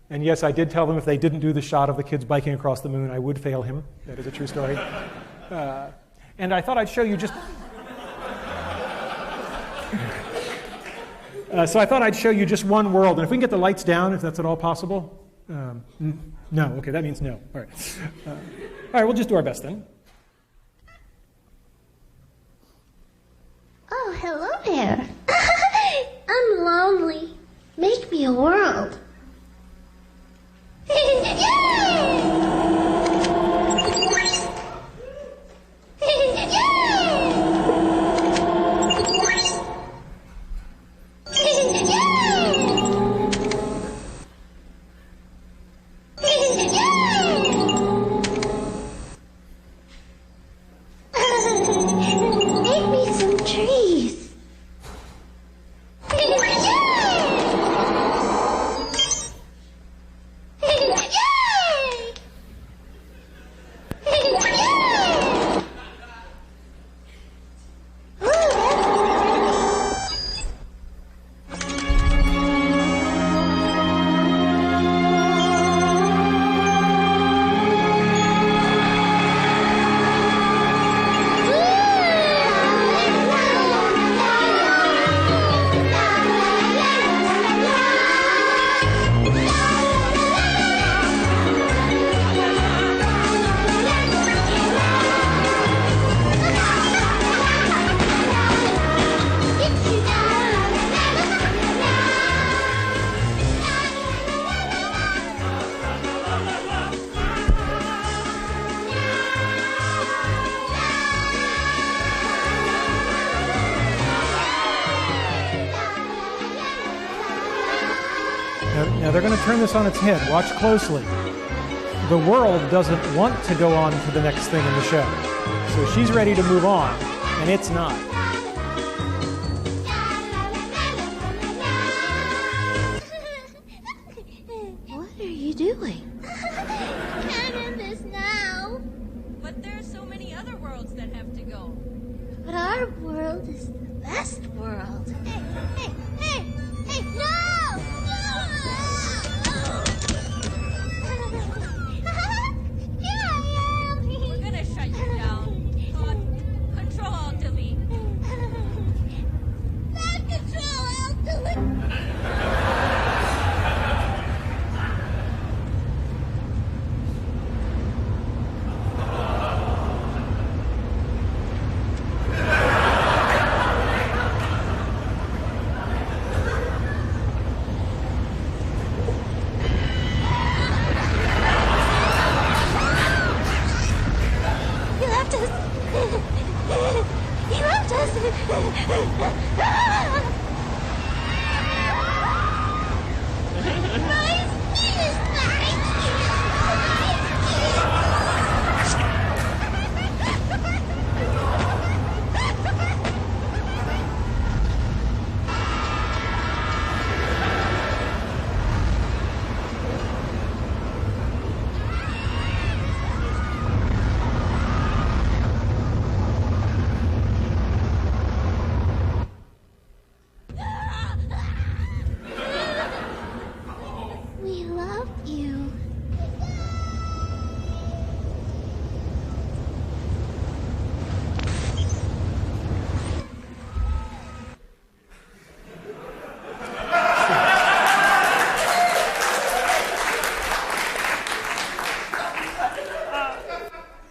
and yes, I did tell them if they didn't do the shot of the kids biking across the moon, I would fail him. That is a true story. And I thought I'd show you just... So I thought I'd show you just one world. And if we can get the lights down, if that's at all possible. No, okay, that means no. All right. All right, we'll just do our best then. Oh, hello there. I'm lonely. Make me a world. Make me some trees. Now they're going to turn this on its head. Watch closely. The world doesn't want to go on to the next thing in the show. So she's ready to move on, and it's not. What are you doing? Can't end this now. But there's so many other worlds that have to go. But our world is the best world. Hey, no! We're gonna shut you down. Control Alt Delete. Not Control Alt Delete.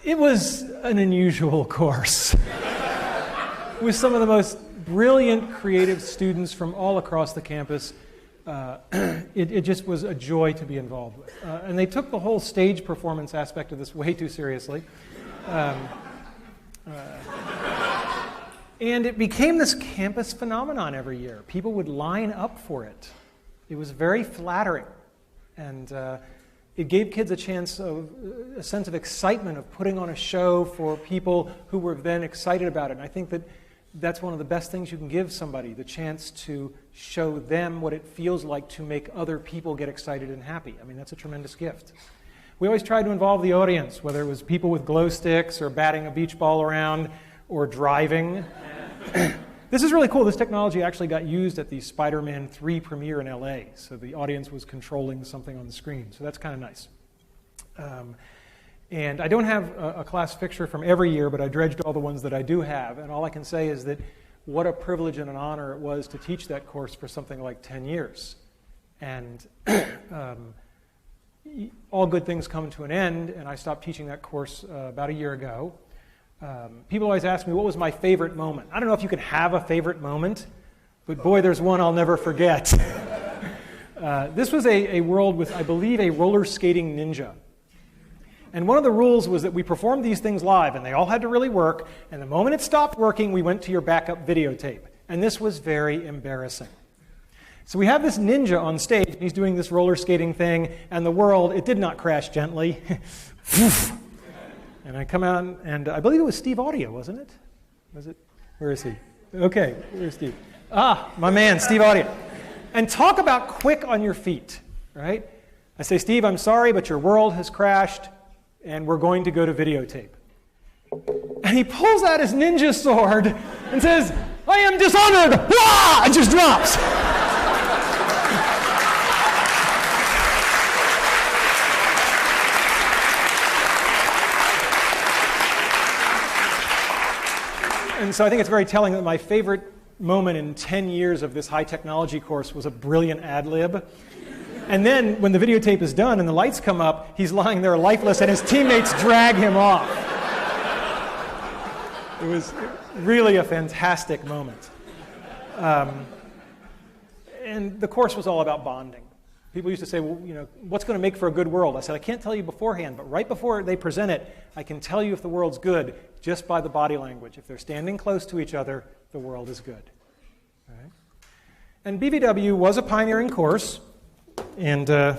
It was an unusual course with some of the most brilliant, creative students from all across the campus. It just was a joy to be involved with. And they took the whole stage performance aspect of this way too seriously. And it became this campus phenomenon every year. People would line up for it. It was very flattering. And it gave kids a sense of excitement of putting on a show for people who were then excited about it. And I think that's one of the best things you can give somebody, the chance to show them what it feels like to make other people get excited and happy. I mean, that's a tremendous gift. We always tried to involve the audience, whether it was people with glow sticks or batting a beach ball around or driving. This is really cool. This technology actually got used at the Spider-Man 3 premiere in LA, so the audience was controlling something on the screen, so that's kind of nice. And I don't have a class picture from every year, but I dredged all the ones that I do have, and all I can say is that what a privilege and an honor it was to teach that course for something like 10 years. And all good things come to an end, and I stopped teaching that course about a year ago. People always ask me, what was my favorite moment? I don't know if you can have a favorite moment, but boy, there's one I'll never forget. This was a world with, I believe, a roller skating ninja. And one of the rules was that we performed these things live, and they all had to really work, and the moment it stopped working, we went to your backup videotape. And this was very embarrassing. So we have this ninja on stage, and he's doing this roller skating thing, and the world, it did not crash gently. And I come out, and I believe it was Steve Audio, wasn't it? Was it? Where is he? Okay, where's Steve? Ah, my man, Steve Audio. And talk about quick on your feet, right? I say, Steve, I'm sorry, but your world has crashed, and we're going to go to videotape. And he pulls out his ninja sword and says, I am dishonored! Wah! And just drops. And so I think it's very telling that my favorite moment in 10 years of this high technology course was a brilliant ad lib. And then when the videotape is done and the lights come up, he's lying there lifeless and his teammates drag him off. It was really a fantastic moment. And the course was all about bonding. People used to say, well, what's going to make for a good world? I said, I can't tell you beforehand, but right before they present it, I can tell you if the world's good just by the body language. If they're standing close to each other, the world is good. All right? And BVW was a pioneering course, and I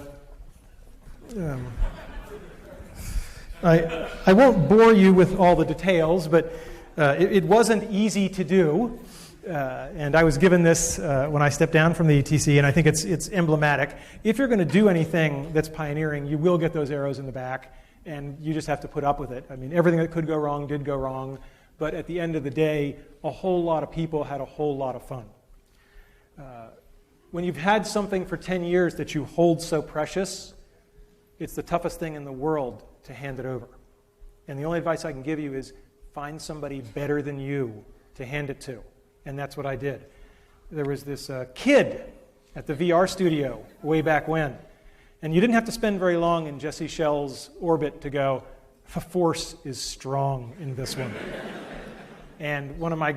won't bore you with all the details, but it wasn't easy to do. And I was given this when I stepped down from the ETC, and I think it's emblematic. If you're going to do anything that's pioneering, you will get those arrows in the back, and you just have to put up with it. I mean, everything that could go wrong did go wrong, but at the end of the day, a whole lot of people had a whole lot of fun. When you've had something for 10 years that you hold so precious, it's the toughest thing in the world to hand it over. And the only advice I can give you is find somebody better than you to hand it to. And that's what I did. There was this kid at the VR studio way back when. And you didn't have to spend very long in Jesse Schell's orbit to go, the force is strong in this one. And one of my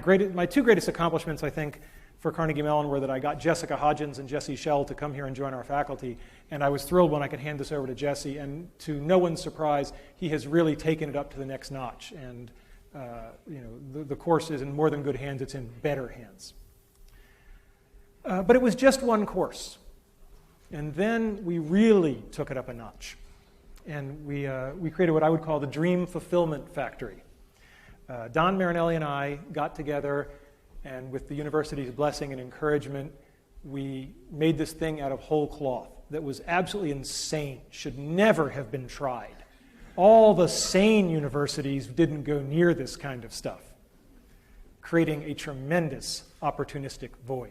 two greatest accomplishments, I think, for Carnegie Mellon were that I got Jessica Hodgins and Jesse Schell to come here and join our faculty. And I was thrilled when I could hand this over to Jesse. And to no one's surprise, he has really taken it up to the next notch. And the course is in more than good hands, it's in better hands. But it was just one course. And then we really took it up a notch. And we created what I would call the Dream Fulfillment Factory. Don Marinelli and I got together, and with the university's blessing and encouragement, we made this thing out of whole cloth that was absolutely insane, should never have been tried. All the sane universities didn't go near this kind of stuff, creating a tremendous opportunistic void.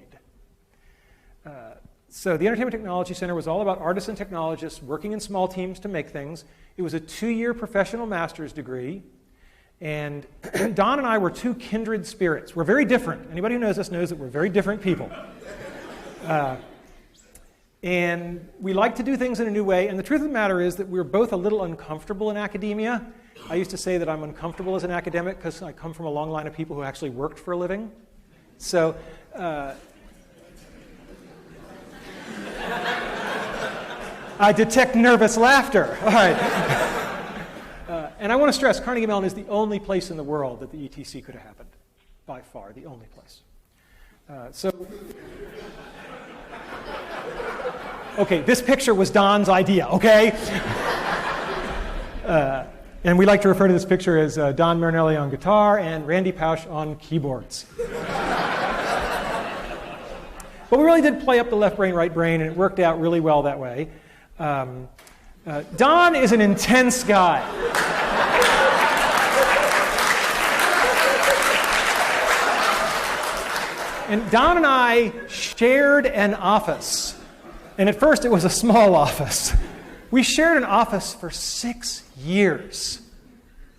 So the Entertainment Technology Center was all about artists and technologists working in small teams to make things. It was a 2-year professional master's degree, and Don and I were two kindred spirits. We're very different. Anybody who knows us knows that we're very different people. And we like to do things in a new way. And the truth of the matter is that we're both a little uncomfortable in academia. I used to say that I'm uncomfortable as an academic because I come from a long line of people who actually worked for a living. So I detect nervous laughter. All right. And I want to stress, Carnegie Mellon is the only place in the world that the ETC could have happened. By far, the only place. Okay, this picture was Don's idea, okay? And we like to refer to this picture as Don Marinelli on guitar and Randy Pausch on keyboards. But we really did play up the left brain, right brain, and it worked out really well that way. Don is an intense guy. And Don and I shared an office. And at first it was a small office. We shared an office for 6 years.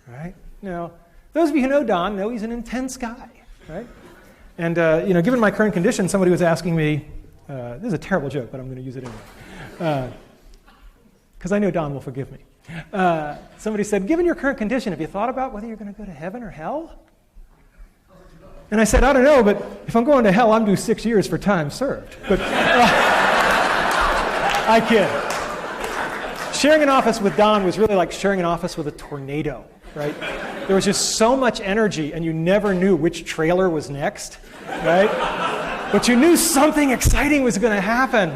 Right? Now, those of you who know Don know he's an intense guy. Right? And, given my current condition, somebody was asking me, this is a terrible joke, but I'm going to use it anyway. Because I know Don will forgive me. Somebody said, given your current condition, have you thought about whether you're going to go to heaven or hell? And I said, I don't know, but if I'm going to hell, I'm due 6 years for time served. But I kid. Sharing an office with Don was really like sharing an office with a tornado, right? There was just so much energy, and you never knew which trailer was next, right? But you knew something exciting was going to happen.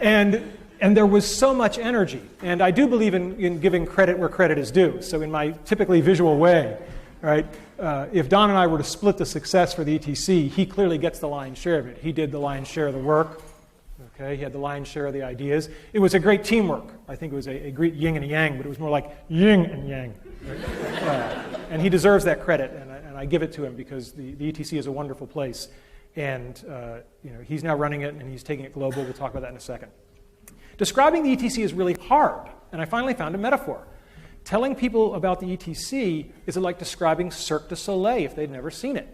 And there was so much energy. And I do believe in giving credit where credit is due. So in my typically visual way, right? If Don and I were to split the success for the ETC, he clearly gets the lion's share of it. He did the lion's share of the work. Okay, he had the lion's share of the ideas. It was a great teamwork. I think it was a great yin and a yang, but it was more like yin and yang. Right? And he deserves that credit, and I give it to him because the ETC is a wonderful place. And he's now running it, and he's taking it global. We'll talk about that in a second. Describing the ETC is really hard, and I finally found a metaphor. Telling people about the ETC is like describing Cirque du Soleil if they'd never seen it.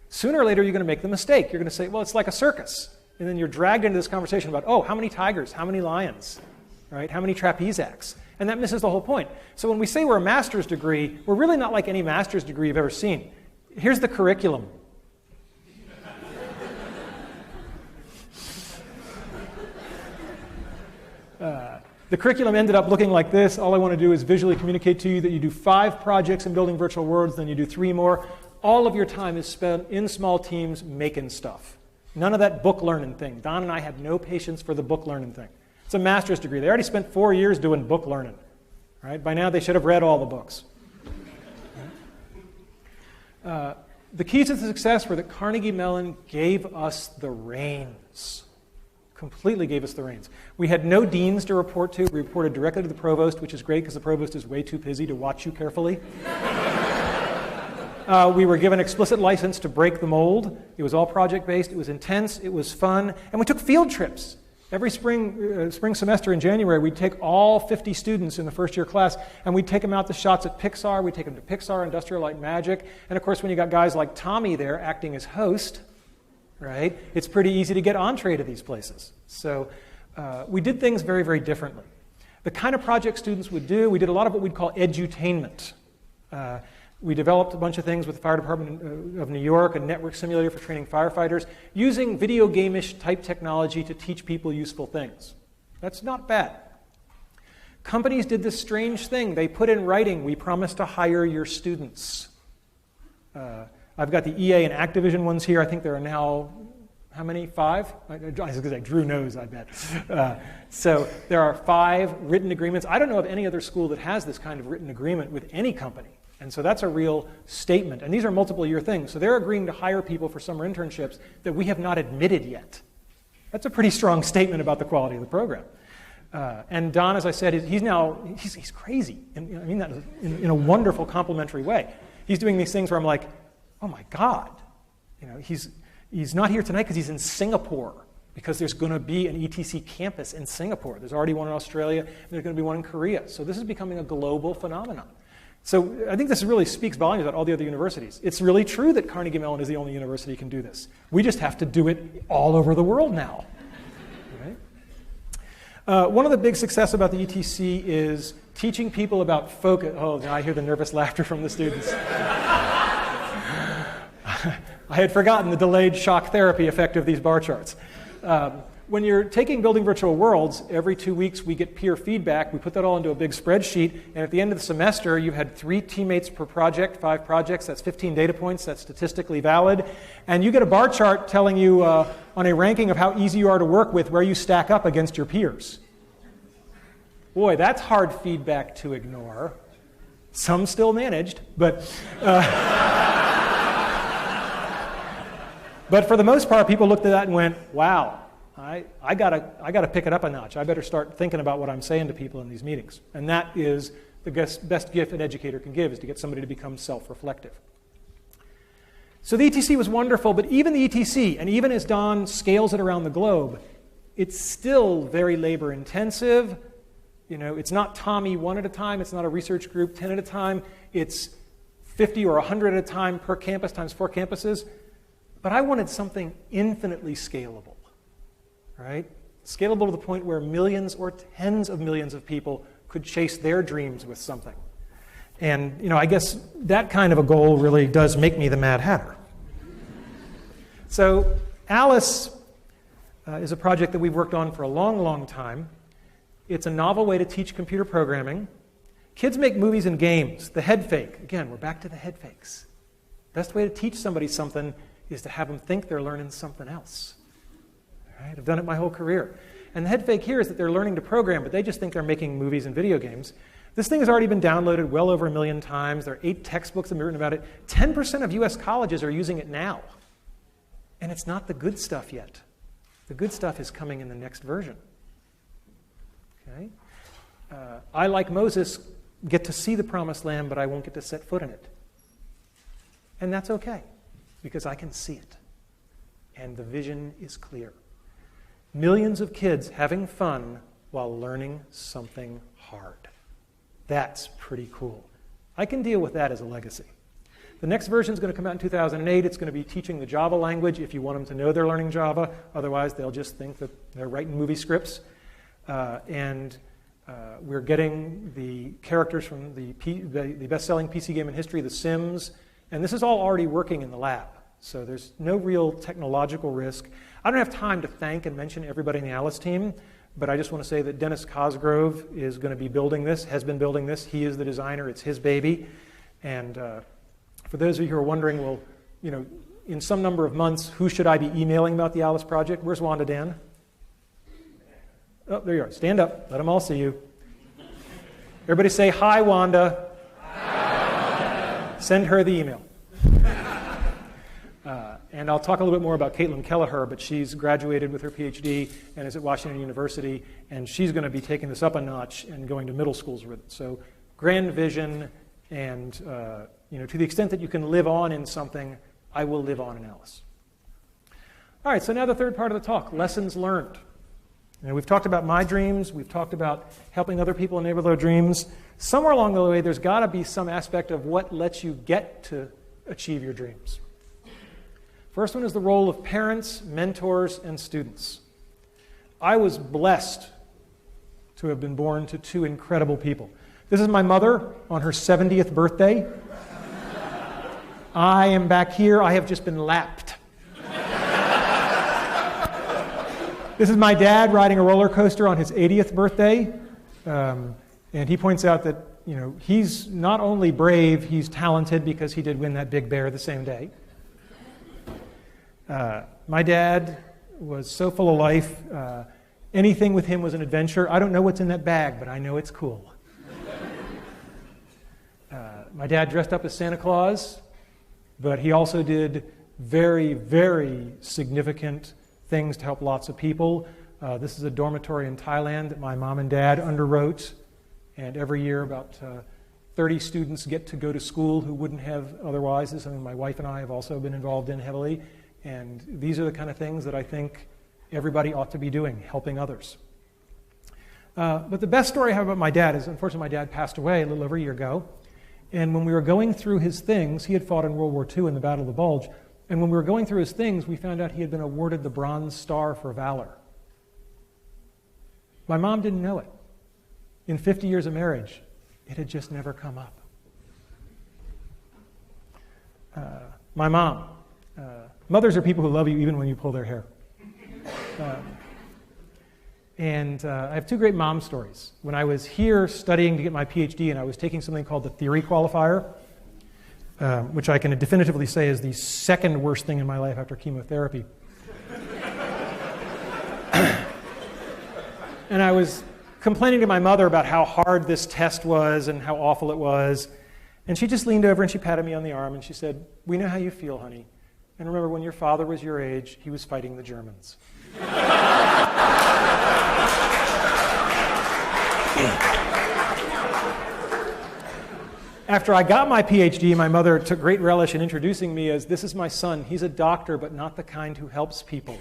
Sooner or later, you're going to make the mistake. You're going to say, well, it's like a circus. And then you're dragged into this conversation about, oh, how many tigers, how many lions, right? How many trapeze acts? And that misses the whole point. So when we say we're a master's degree, we're really not like any master's degree you've ever seen. Here's the curriculum. The curriculum ended up looking like this. All I want to do is visually communicate to you that you do 5 projects in building virtual worlds, then you do 3 more. All of your time is spent in small teams making stuff. None of that book learning thing. Don and I had no patience for the book learning thing. It's a master's degree. They already spent 4 years doing book learning. Right? By now, they should have read all the books. The keys to success were that Carnegie Mellon gave us the reins. Completely gave us the reins. We had no deans to report to. We reported directly to the provost, which is great because the provost is way too busy to watch you carefully. We were given explicit license to break the mold. It was all project-based. It was intense. It was fun. And we took field trips. Every spring semester in January, we'd take all 50 students in the first-year class, and we'd take them out to shots at Pixar. We'd take them to Pixar, Industrial Light and Magic. And, of course, when you got guys like Tommy there acting as host, right, it's pretty easy to get entree to these places. So we did things very, very differently. The kind of project students would do, we did a lot of what we'd call edutainment. We developed a bunch of things with the Fire Department of New York, a network simulator for training firefighters, using video game-ish type technology to teach people useful things. That's not bad. Companies did this strange thing. They put in writing, we promise to hire your students. I've got the EA and Activision ones here. I think there are now, how many? 5? I was going to say, Drew knows, I bet. So there are 5 written agreements. I don't know of any other school that has this kind of written agreement with any company. And so that's a real statement. And these are multiple-year things. So they're agreeing to hire people for summer internships that we have not admitted yet. That's a pretty strong statement about the quality of the program. And Don, as I said, he's crazy. And I mean that in a wonderful, complimentary way. He's doing these things where I'm like, oh my God. He's not here tonight because he's in Singapore, because there's going to be an ETC campus in Singapore. There's already one in Australia, and there's going to be one in Korea. So this is becoming a global phenomenon. So I think this really speaks volumes about all the other universities. It's really true that Carnegie Mellon is the only university that can do this. We just have to do it all over the world now. Right? One of the big success about the ETC is teaching people about focus. Oh, now I hear the nervous laughter from the students. I had forgotten the delayed shock therapy effect of these bar charts. When you're taking Building Virtual Worlds, every 2 weeks we get peer feedback. We put that all into a big spreadsheet, and at the end of the semester, you've had 3 teammates per project, 5 projects, that's 15 data points, that's statistically valid, and you get a bar chart telling you on a ranking of how easy you are to work with where you stack up against your peers. Boy, that's hard feedback to ignore. Some still managed, but... But for the most part, people looked at that and went, wow, I gotta pick it up a notch. I better start thinking about what I'm saying to people in these meetings. And that is the best gift an educator can give, is to get somebody to become self-reflective. So the ETC was wonderful, but even the ETC, and even as Don scales it around the globe, it's still very labor-intensive. You know, it's not Tommy 1 at a time. It's not a research group 10 at a time. It's 50 or 100 at a time per campus times 4 campuses. But I wanted something infinitely scalable, right? Scalable to the point where millions or tens of millions of people could chase their dreams with something. And, you know, I guess that kind of a goal really does make me the Mad Hatter. So Alice is a project that we've worked on for a long, long time. It's a novel way to teach computer programming. Kids make movies and games. The head fake. Again, we're back to the head fakes. Best way to teach somebody something is to have them think they're learning something else. Right? I've done it my whole career. And the head fake here is that they're learning to program, but they just think they're making movies and video games. This thing has already been downloaded well over 1 million times. There are 8 textbooks that have been written about it. 10% of US colleges are using it now. And it's not the good stuff yet. The good stuff is coming in the next version. Okay? I, like Moses, get to see the promised land, but I won't get to set foot in it. And that's okay, because I can see it. And the vision is clear. Millions of kids having fun while learning something hard. That's pretty cool. I can deal with that as a legacy. The next version is going to come out in 2008. It's going to be teaching the Java language if you want them to know they're learning Java. Otherwise, they'll just think that they're writing movie scripts. We're getting the characters from the best-selling PC game in history, The Sims. And this is all already working in the lab. So there's no real technological risk. I don't have time to thank and mention everybody in the Alice team, but I just want to say that Dennis Cosgrove is going to be building this, has been building this. He is the designer. It's his baby. And for those of you who are wondering, well, you know, in some number of months, who should I be emailing about the Alice project? Where's Wanda Dan? Oh, there you are. Stand up. Let them all see you. Everybody say, hi, Wanda. Send her the email. And I'll talk a little bit more about Caitlin Kelleher, but she's graduated with her PhD and is at Washington University, and she's going to be taking this up a notch and going to middle schools with it. So grand vision, and you know, to the extent that you can live on in something, I will live on in Alice. All right, so now the third part of the talk, lessons learned. You know, we've talked about my dreams. We've talked about helping other people enable their dreams. Somewhere along the way, there's got to be some aspect of what lets you get to achieve your dreams. First one is the role of parents, mentors, and students. I was blessed to have been born to 2 incredible people. This is my mother on her 70th birthday. I am back here. I have just been lapped. This is my dad riding a roller coaster on his 80th birthday. And he points out that, you know, he's not only brave, he's talented because he did win that big bear the same day. My dad was so full of life. Anything with him was an adventure. I don't know what's in that bag, but I know it's cool. My dad dressed up as Santa Claus, but he also did very, very significant things to help lots of people. This is a dormitory in Thailand that my mom and dad underwrote, and every year about 30 students get to go to school who wouldn't have otherwise. This is something my wife and I have also been involved in heavily, and these are the kind of things that I think everybody ought to be doing, helping others. But the best story I have about my dad is, unfortunately, my dad passed away a little over a year ago, and when we were going through his things, he had fought in World War II in the Battle of the Bulge, and when we were going through his things, we found out he had been awarded the Bronze Star for Valor. My mom didn't know it. In 50 years of marriage, it had just never come up. My mom. Mothers are people who love you even when you pull their hair. And I have two great mom stories. When I was here studying to get my PhD and I was taking something called the theory qualifier, which I can definitively say is the second worst thing in my life after chemotherapy. And I was complaining to my mother about how hard this test was and how awful it was. And she just leaned over and she patted me on the arm and she said, "We know how you feel, honey. And remember, when your father was your age, he was fighting the Germans." After I got my PhD, my mother took great relish in introducing me as, "This is my son. He's a doctor, but not the kind who helps people."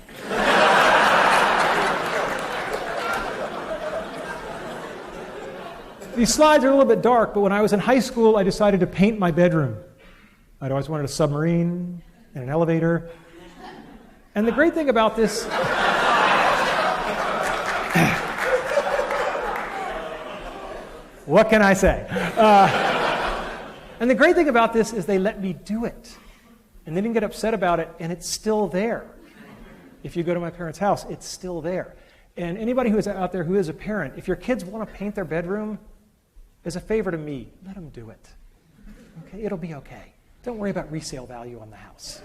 These slides are a little bit dark, but when I was in high school, I decided to paint my bedroom. I'd always wanted a submarine and an elevator. And the great thing about this... What can I say? And the great thing about this is they let me do it. And they didn't get upset about it, and it's still there. If you go to my parents' house, it's still there. And anybody who is out there who is a parent, if your kids want to paint their bedroom, as a favor to me, let them do it. Okay, it'll be okay. Don't worry about resale value on the house.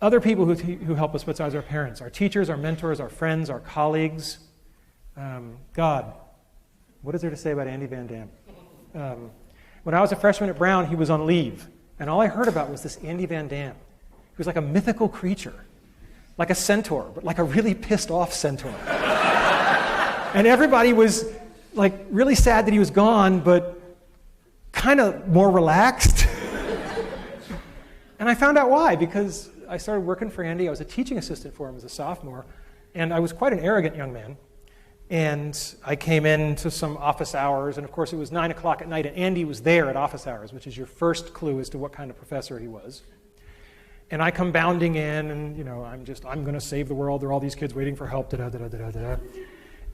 Other people who help us besides our parents, our teachers, our mentors, our friends, our colleagues. God, what is there to say about Andy Van Dam? When I was a freshman at Brown, he was on leave. And all I heard about was this Andy Van Dam. He was like a mythical creature, like a centaur, but like a really pissed off centaur. And everybody was like really sad that he was gone, but kind of more relaxed. And I found out why, because I started working for Andy. I was a teaching assistant for him as a sophomore, and I was quite an arrogant young man. And I came into some office hours, and of course it was 9 o'clock at night, and Andy was there at office hours, which is your first clue as to what kind of professor he was. And I come bounding in, and I'm going to save the world. There are all these kids waiting for help. Da-da-da-da-da-da.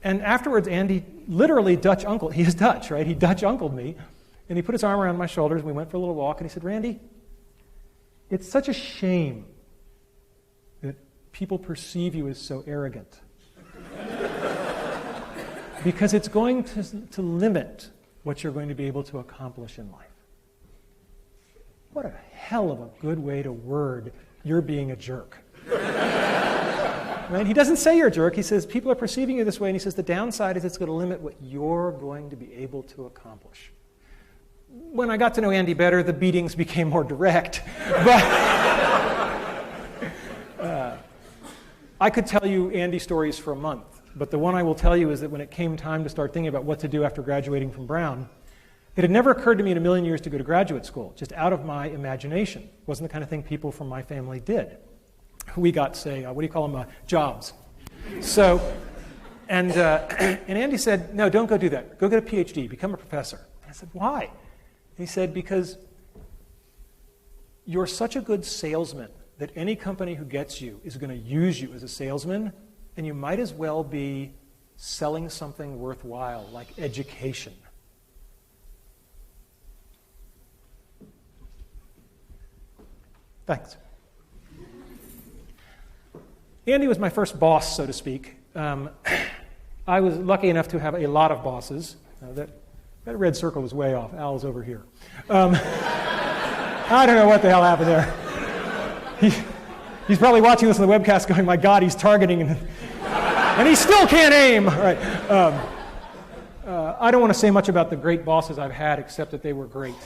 And afterwards, Andy literally Dutch uncle. He is Dutch, right? He Dutch uncled me, and he put his arm around my shoulders, and we went for a little walk, and he said, "Randy, it's such a shame that people perceive you as so arrogant. Because it's going to limit what you're going to be able to accomplish in life." What a hell of a good way to word, "You're being a jerk." Right? He doesn't say you're a jerk. He says people are perceiving you this way, and he says the downside is it's going to limit what you're going to be able to accomplish. When I got to know Andy better, the beatings became more direct. But I could tell you Andy stories for a month. But the one I will tell you is that when it came time to start thinking about what to do after graduating from Brown, it had never occurred to me in a million years to go to graduate school, just out of my imagination. It wasn't the kind of thing people from my family did. We got, say, what do you call them, jobs. So, and Andy said, "No, don't go do that. Go get a PhD, become a professor." And I said, "Why?" And he said, "Because you're such a good salesman that any company who gets you is going to use you as a salesman, and you might as well be selling something worthwhile, like education." Thanks. Andy was my first boss, so to speak. I was lucky enough to have a lot of bosses. That red circle was way off. Al's over here. I don't know what the hell happened there. He's probably watching this on the webcast going, "My God, he's targeting, and he still can't aim." All right. I don't want to say much about the great bosses I've had, except that they were great.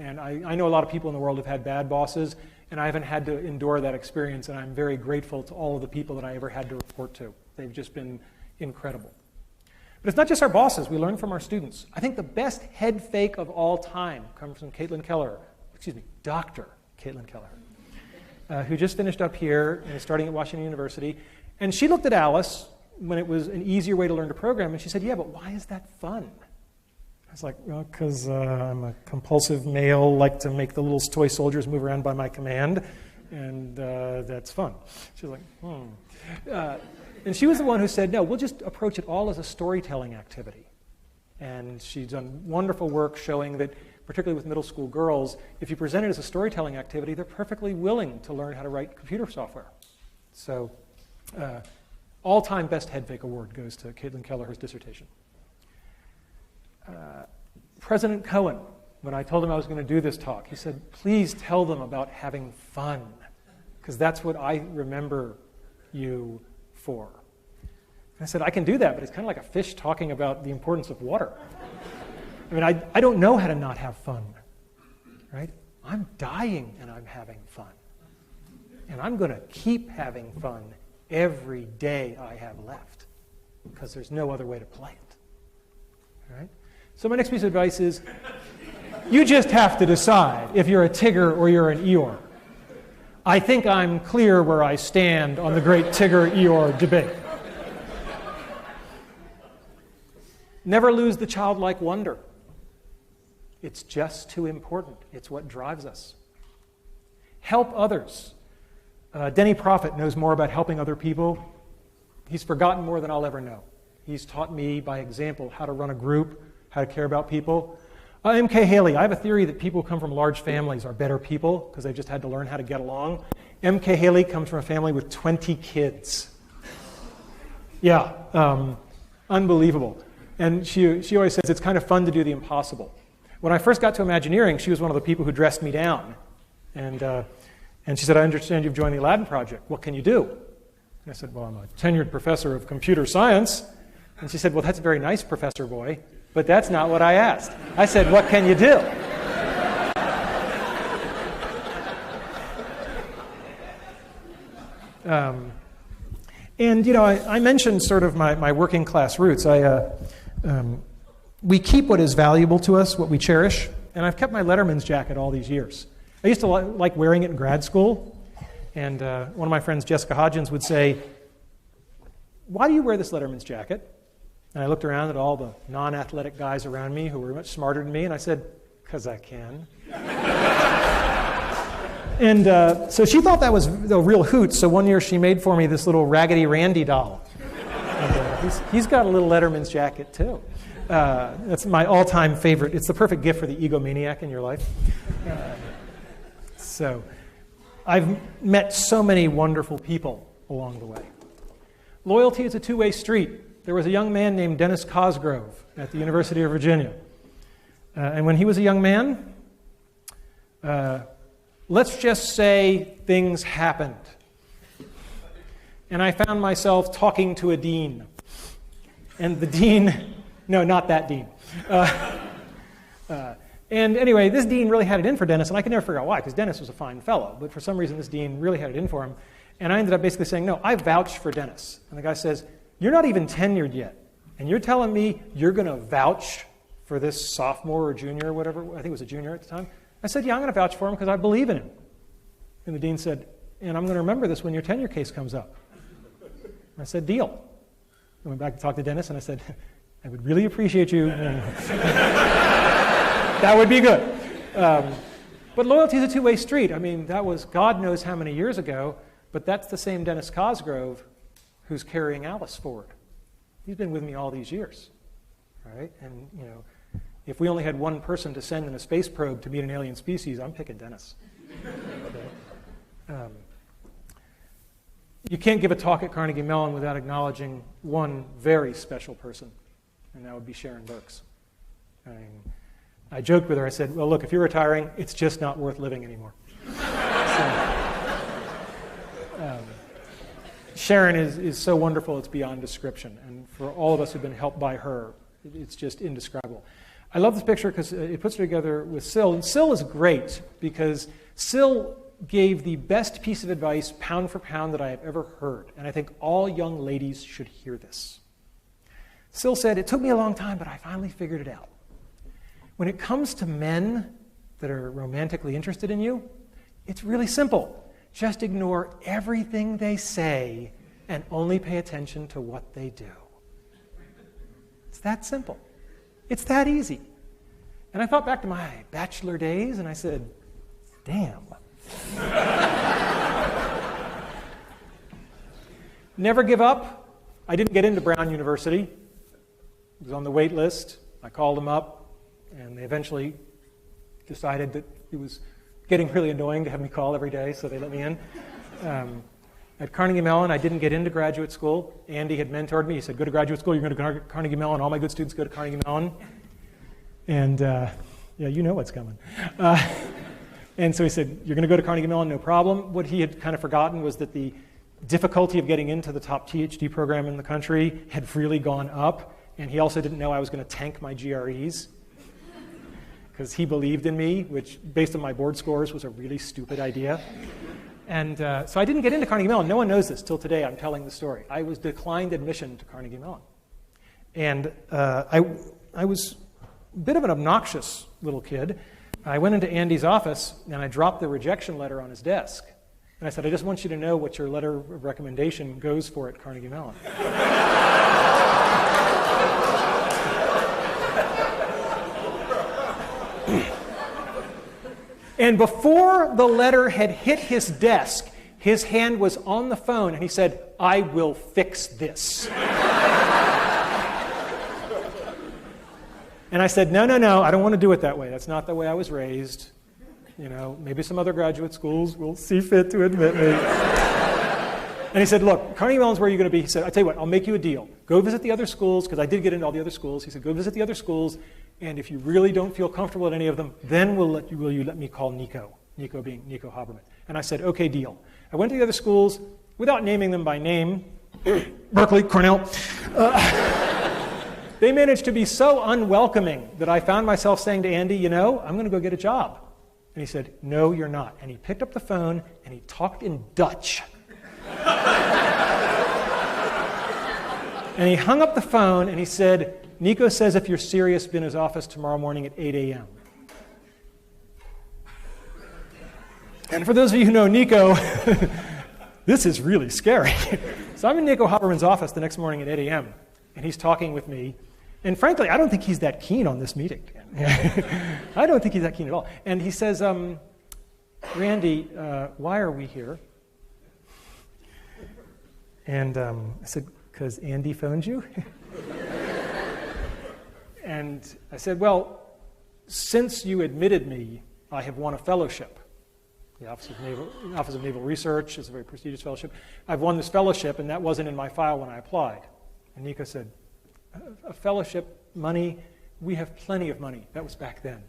And I know a lot of people in the world have had bad bosses, and I haven't had to endure that experience, and I'm very grateful to all of the people that I ever had to report to. They've just been incredible. But it's not just our bosses. We learn from our students. I think the best head fake of all time comes from Dr. Caitlin Keller, who just finished up here and is starting at Washington University. And she looked at Alice when it was an easier way to learn to program, and she said, "Yeah, but why is that fun?" I was like, "Well, because I'm a compulsive male, like to make the little toy soldiers move around by my command, and that's fun." She was like, And she was the one who said, no, we'll just approach it all as a storytelling activity. And she's done wonderful work showing that, particularly with middle school girls, if you present it as a storytelling activity, they're perfectly willing to learn how to write computer software. So, all-time best head fake award goes to Caitlin Kelleher's dissertation. President Cohen, when I told him I was going to do this talk, he said, please tell them about having fun, because that's what I remember you for. I said, I can do that, but it's kind of like a fish talking about the importance of water. I mean, I don't know how to not have fun, right? I'm dying and I'm having fun. And I'm going to keep having fun every day I have left, because there's no other way to play it, all right? So my next piece of advice is, you just have to decide if you're a Tigger or you're an Eeyore. I think I'm clear where I stand on the great Tigger-Eeyore debate. Never lose the childlike wonder. It's just too important. It's what drives us. Help others. Denny Prophet knows more about helping other people. He's forgotten more than I'll ever know. He's taught me by example how to run a group, how to care about people. M.K. Haley, I have a theory that people who come from large families are better people because they've just had to learn how to get along. M.K. Haley comes from a family with 20 kids. Yeah, unbelievable. And she always says it's kind of fun to do the impossible. When I first got to Imagineering, she was one of the people who dressed me down. And she said, I understand you've joined the Aladdin Project. What can you do? And I said, well, I'm a tenured professor of computer science. And she said, well, that's very nice, Professor Boy, but that's not what I asked. I said, what can you do? And, you know, I mentioned sort of my working class roots. We keep what is valuable to us, what we cherish, and I've kept my Letterman's jacket all these years. I used to like wearing it in grad school, and one of my friends, Jessica Hodgins, would say, why do you wear this Letterman's jacket? And I looked around at all the non-athletic guys around me who were much smarter than me, and I said, because I can. And so she thought that was a real hoot, so one year she made for me this little Raggedy Randy doll. And, he's got a little Letterman's jacket, too. That's my all-time favorite. It's the perfect gift for the egomaniac in your life. So I've met so many wonderful people along the way. Loyalty is a two-way street. There was a young man named Dennis Cosgrove at the University of Virginia. And when he was a young man, let's just say things happened. And I found myself talking to a dean. And the dean, no, not that dean. And anyway, this dean really had it in for Dennis, and I could never figure out why, because Dennis was a fine fellow. But for some reason, this dean really had it in for him. And I ended up basically saying, no, I vouch for Dennis. And the guy says, you're not even tenured yet. And you're telling me you're going to vouch for this sophomore or junior or whatever? I think it was a junior at the time. I said, yeah, I'm going to vouch for him because I believe in him. And the dean said, and I'm going to remember this when your tenure case comes up. And I said, deal. I went back to talk to Dennis, and I said, I would really appreciate you. That would be good. But loyalty is a two-way street. I mean, that was God knows how many years ago, but that's the same Dennis Cosgrove who's carrying Alice forward. He's been with me all these years, right? And, you know, if we only had one person to send in a space probe to meet an alien species, I'm picking Dennis. Okay? You can't give a talk at Carnegie Mellon without acknowledging one very special person, and that would be Sharon Burks. I mean, I joked with her. I said, well, look, if you're retiring, it's just not worth living anymore. Sharon is so wonderful, it's beyond description. And for all of us who've been helped by her, it's just indescribable. I love this picture because it puts her together with Syl. And Syl is great because Syl gave the best piece of advice, pound for pound, that I have ever heard. And I think all young ladies should hear this. Syl said, it took me a long time, but I finally figured it out. When it comes to men that are romantically interested in you, it's really simple. Just ignore everything they say and only pay attention to what they do. It's that simple. It's that easy. And I thought back to my bachelor days, and I said, damn. Never give up. I didn't get into Brown University. It was on the wait list. I called them up, and they eventually decided that it was getting really annoying to have me call every day, so they let me in. At Carnegie Mellon, I didn't get into graduate school. Andy had mentored me. He said, go to graduate school, you're going to go to Carnegie Mellon. All my good students go to Carnegie Mellon. And, yeah, you know what's coming. And so he said, you're going to go to Carnegie Mellon, no problem. What he had kind of forgotten was that the difficulty of getting into the top PhD program in the country had really gone up. And he also didn't know I was going to tank my GREs, because he believed in me, which, based on my board scores, was a really stupid idea. And so I didn't get into Carnegie Mellon. No one knows this till today. I'm telling the story. I was declined admission to Carnegie Mellon. And I was a bit of an obnoxious little kid. I went into Andy's office, and I dropped the rejection letter on his desk. And I said, I just want you to know what your letter of recommendation goes for at Carnegie Mellon. And before the letter had hit his desk, his hand was on the phone, and he said, I will fix this. And I said, no, I don't want to do it that way. That's not the way I was raised. You know, maybe some other graduate schools will see fit to admit me. And he said, look, Carnegie Mellon's where you're going to be. He said, I tell you what, I'll make you a deal. Go visit the other schools, because I did get into all the other schools. He said, go visit the other schools, and if you really don't feel comfortable at any of them, then will you let me call Nico? Nico being Nico Haberman. And I said, okay, deal. I went to the other schools without naming them by name. Berkeley, Cornell. They managed to be so unwelcoming that I found myself saying to Andy, you know, I'm going to go get a job. And he said, no, you're not. And he picked up the phone, and he talked in Dutch. And he hung up the phone, and he said, Nico says if you're serious, be in his office tomorrow morning at 8 a.m. And for those of you who know Nico, this is really scary. So I'm in Nico Haberman's office the next morning at 8 a.m., and he's talking with me. And frankly, I don't think he's that keen on this meeting. I don't think he's that keen at all. And he says, Randy, why are we here? And I said, because Andy phoned you? And I said, well, since you admitted me, I have won a fellowship. The Office of Naval Research is a very prestigious fellowship. I've won this fellowship, and that wasn't in my file when I applied. And Nico said, a fellowship, money, we have plenty of money. That was back then.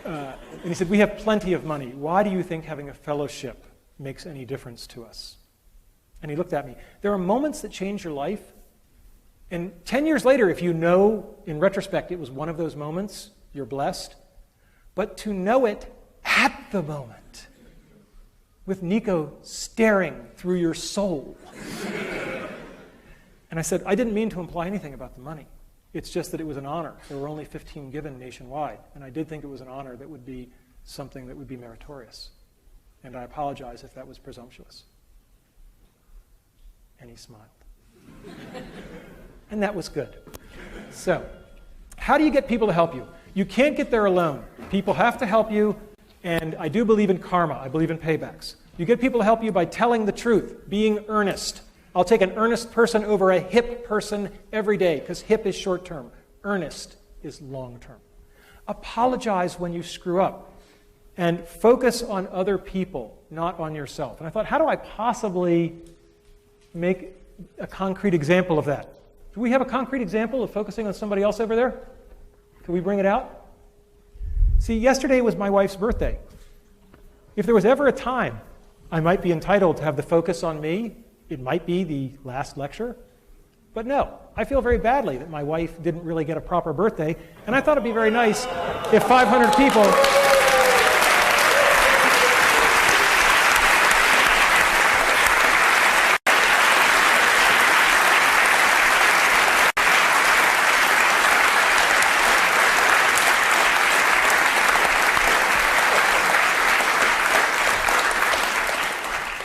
And he said, we have plenty of money. Why do you think having a fellowship makes any difference to us? And he looked at me. There are moments that change your life. And 10 years later, if you know, in retrospect, it was one of those moments, you're blessed. But to know it at the moment, with Nico staring through your soul. And I said, I didn't mean to imply anything about the money. It's just that it was an honor. There were only 15 given nationwide. And I did think it was an honor that would be something that would be meritorious. And I apologize if that was presumptuous. And he smiled. And that was good. So, how do you get people to help you? You can't get there alone. People have to help you, and I do believe in karma. I believe in paybacks. You get people to help you by telling the truth, being earnest. I'll take an earnest person over a hip person every day, because hip is short-term. Earnest is long-term. Apologize when you screw up, and focus on other people, not on yourself. And I thought, how do I possibly make a concrete example of that? Do we have a concrete example of focusing on somebody else over there? Can we bring it out? See, yesterday was my wife's birthday. If there was ever a time I might be entitled to have the focus on me, it might be the last lecture. But no, I feel very badly that my wife didn't really get a proper birthday, and I thought it'd be very nice if 500 people...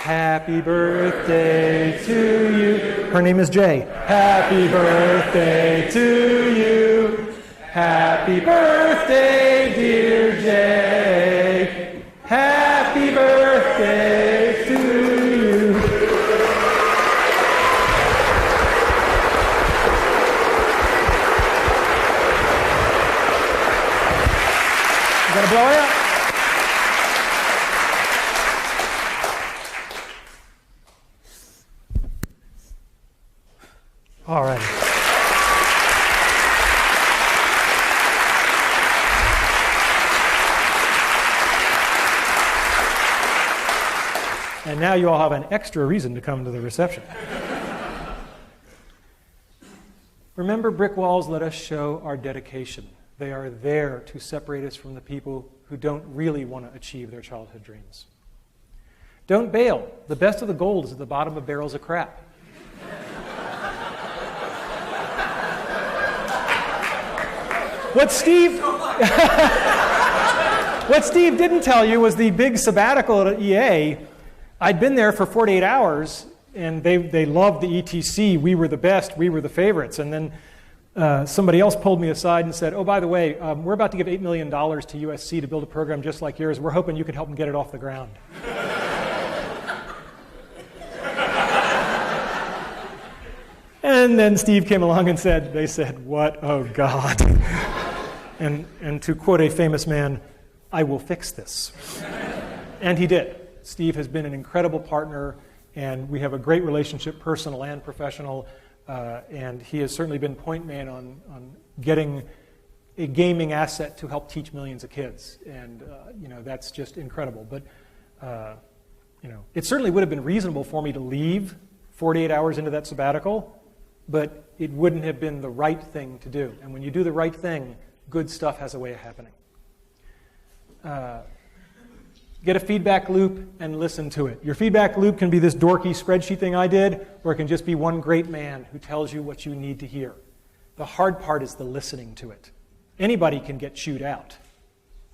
Happy birthday to you. Her name is Jay. Happy birthday to you. Happy birthday, dear Jay. Happy birthday to you. Gotta blow it out. All right. And now you all have an extra reason to come to the reception. Remember, brick walls let us show our dedication. They are there to separate us from the people who don't really want to achieve their childhood dreams. Don't bail. The best of the gold is at the bottom of barrels of crap. What Steve didn't tell you was the big sabbatical at EA. I'd been there for 48 hours, and they loved the ETC. We were the best. We were the favorites. And then somebody else pulled me aside and said, oh, by the way, we're about to give $8 million to USC to build a program just like yours. We're hoping you can help them get it off the ground. And then Steve came along and they said, what? Oh, God. And to quote a famous man, I will fix this. And he did. Steve has been an incredible partner, and we have a great relationship, personal and professional, and he has certainly been point man on getting a gaming asset to help teach millions of kids. And, that's just incredible. But, it certainly would have been reasonable for me to leave 48 hours into that sabbatical, but it wouldn't have been the right thing to do. And when you do the right thing, good stuff has a way of happening. Get a feedback loop and listen to it. Your feedback loop can be this dorky spreadsheet thing I did, or it can just be one great man who tells you what you need to hear. The hard part is the listening to it. Anybody can get chewed out,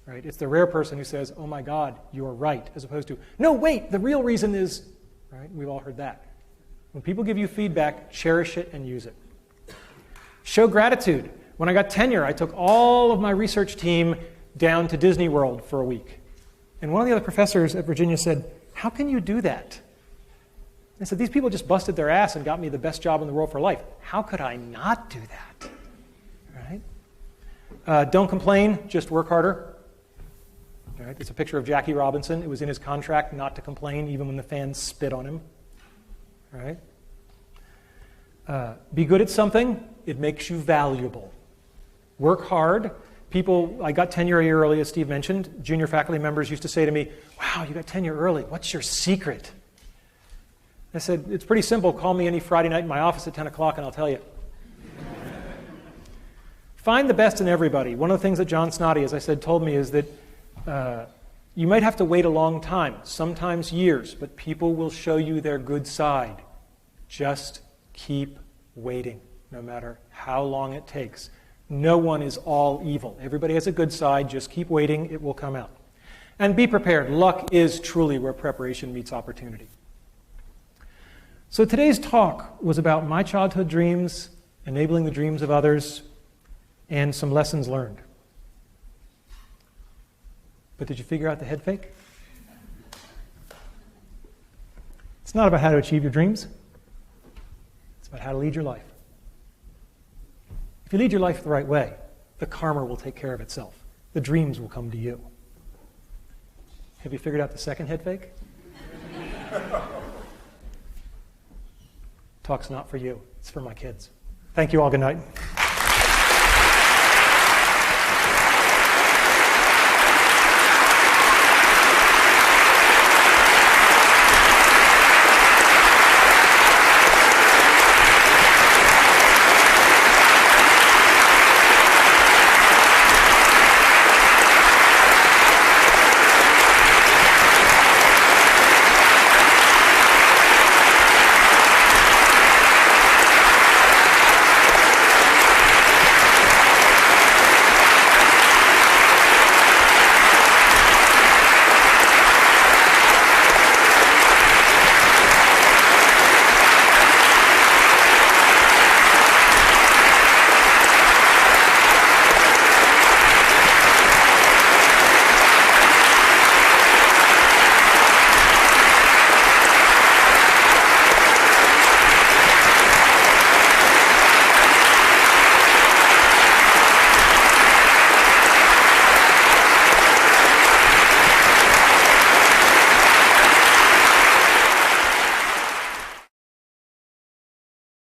right? It's the rare person who says, oh my God, you're right, as opposed to, no, wait, the real reason is, right? We've all heard that. When people give you feedback, cherish it and use it. Show gratitude. When I got tenure, I took all of my research team down to Disney World for a week. And one of the other professors at Virginia said, how can you do that? I said, these people just busted their ass and got me the best job in the world for life. How could I not do that? Right? Don't complain, just work harder. All right? It's a picture of Jackie Robinson. It was in his contract not to complain, even when the fans spit on him. Right? Be good at something. It makes you valuable. Work hard. I got tenure a year early, as Steve mentioned. Junior faculty members used to say to me, wow, you got tenure early. What's your secret? I said, it's pretty simple. Call me any Friday night in my office at 10 o'clock and I'll tell you. Find the best in everybody. One of the things that John Snoddy, as I said, told me is that you might have to wait a long time, sometimes years, but people will show you their good side. Just keep waiting, no matter how long it takes. No one is all evil. Everybody has a good side. Just keep waiting. It will come out. And be prepared. Luck is truly where preparation meets opportunity. So today's talk was about my childhood dreams, enabling the dreams of others, and some lessons learned. But did you figure out the head fake? It's not about how to achieve your dreams. It's about how to lead your life. If you lead your life the right way, the karma will take care of itself. The dreams will come to you. Have you figured out the second head fake? Talk's not for you. It's for my kids. Thank you all. Good night.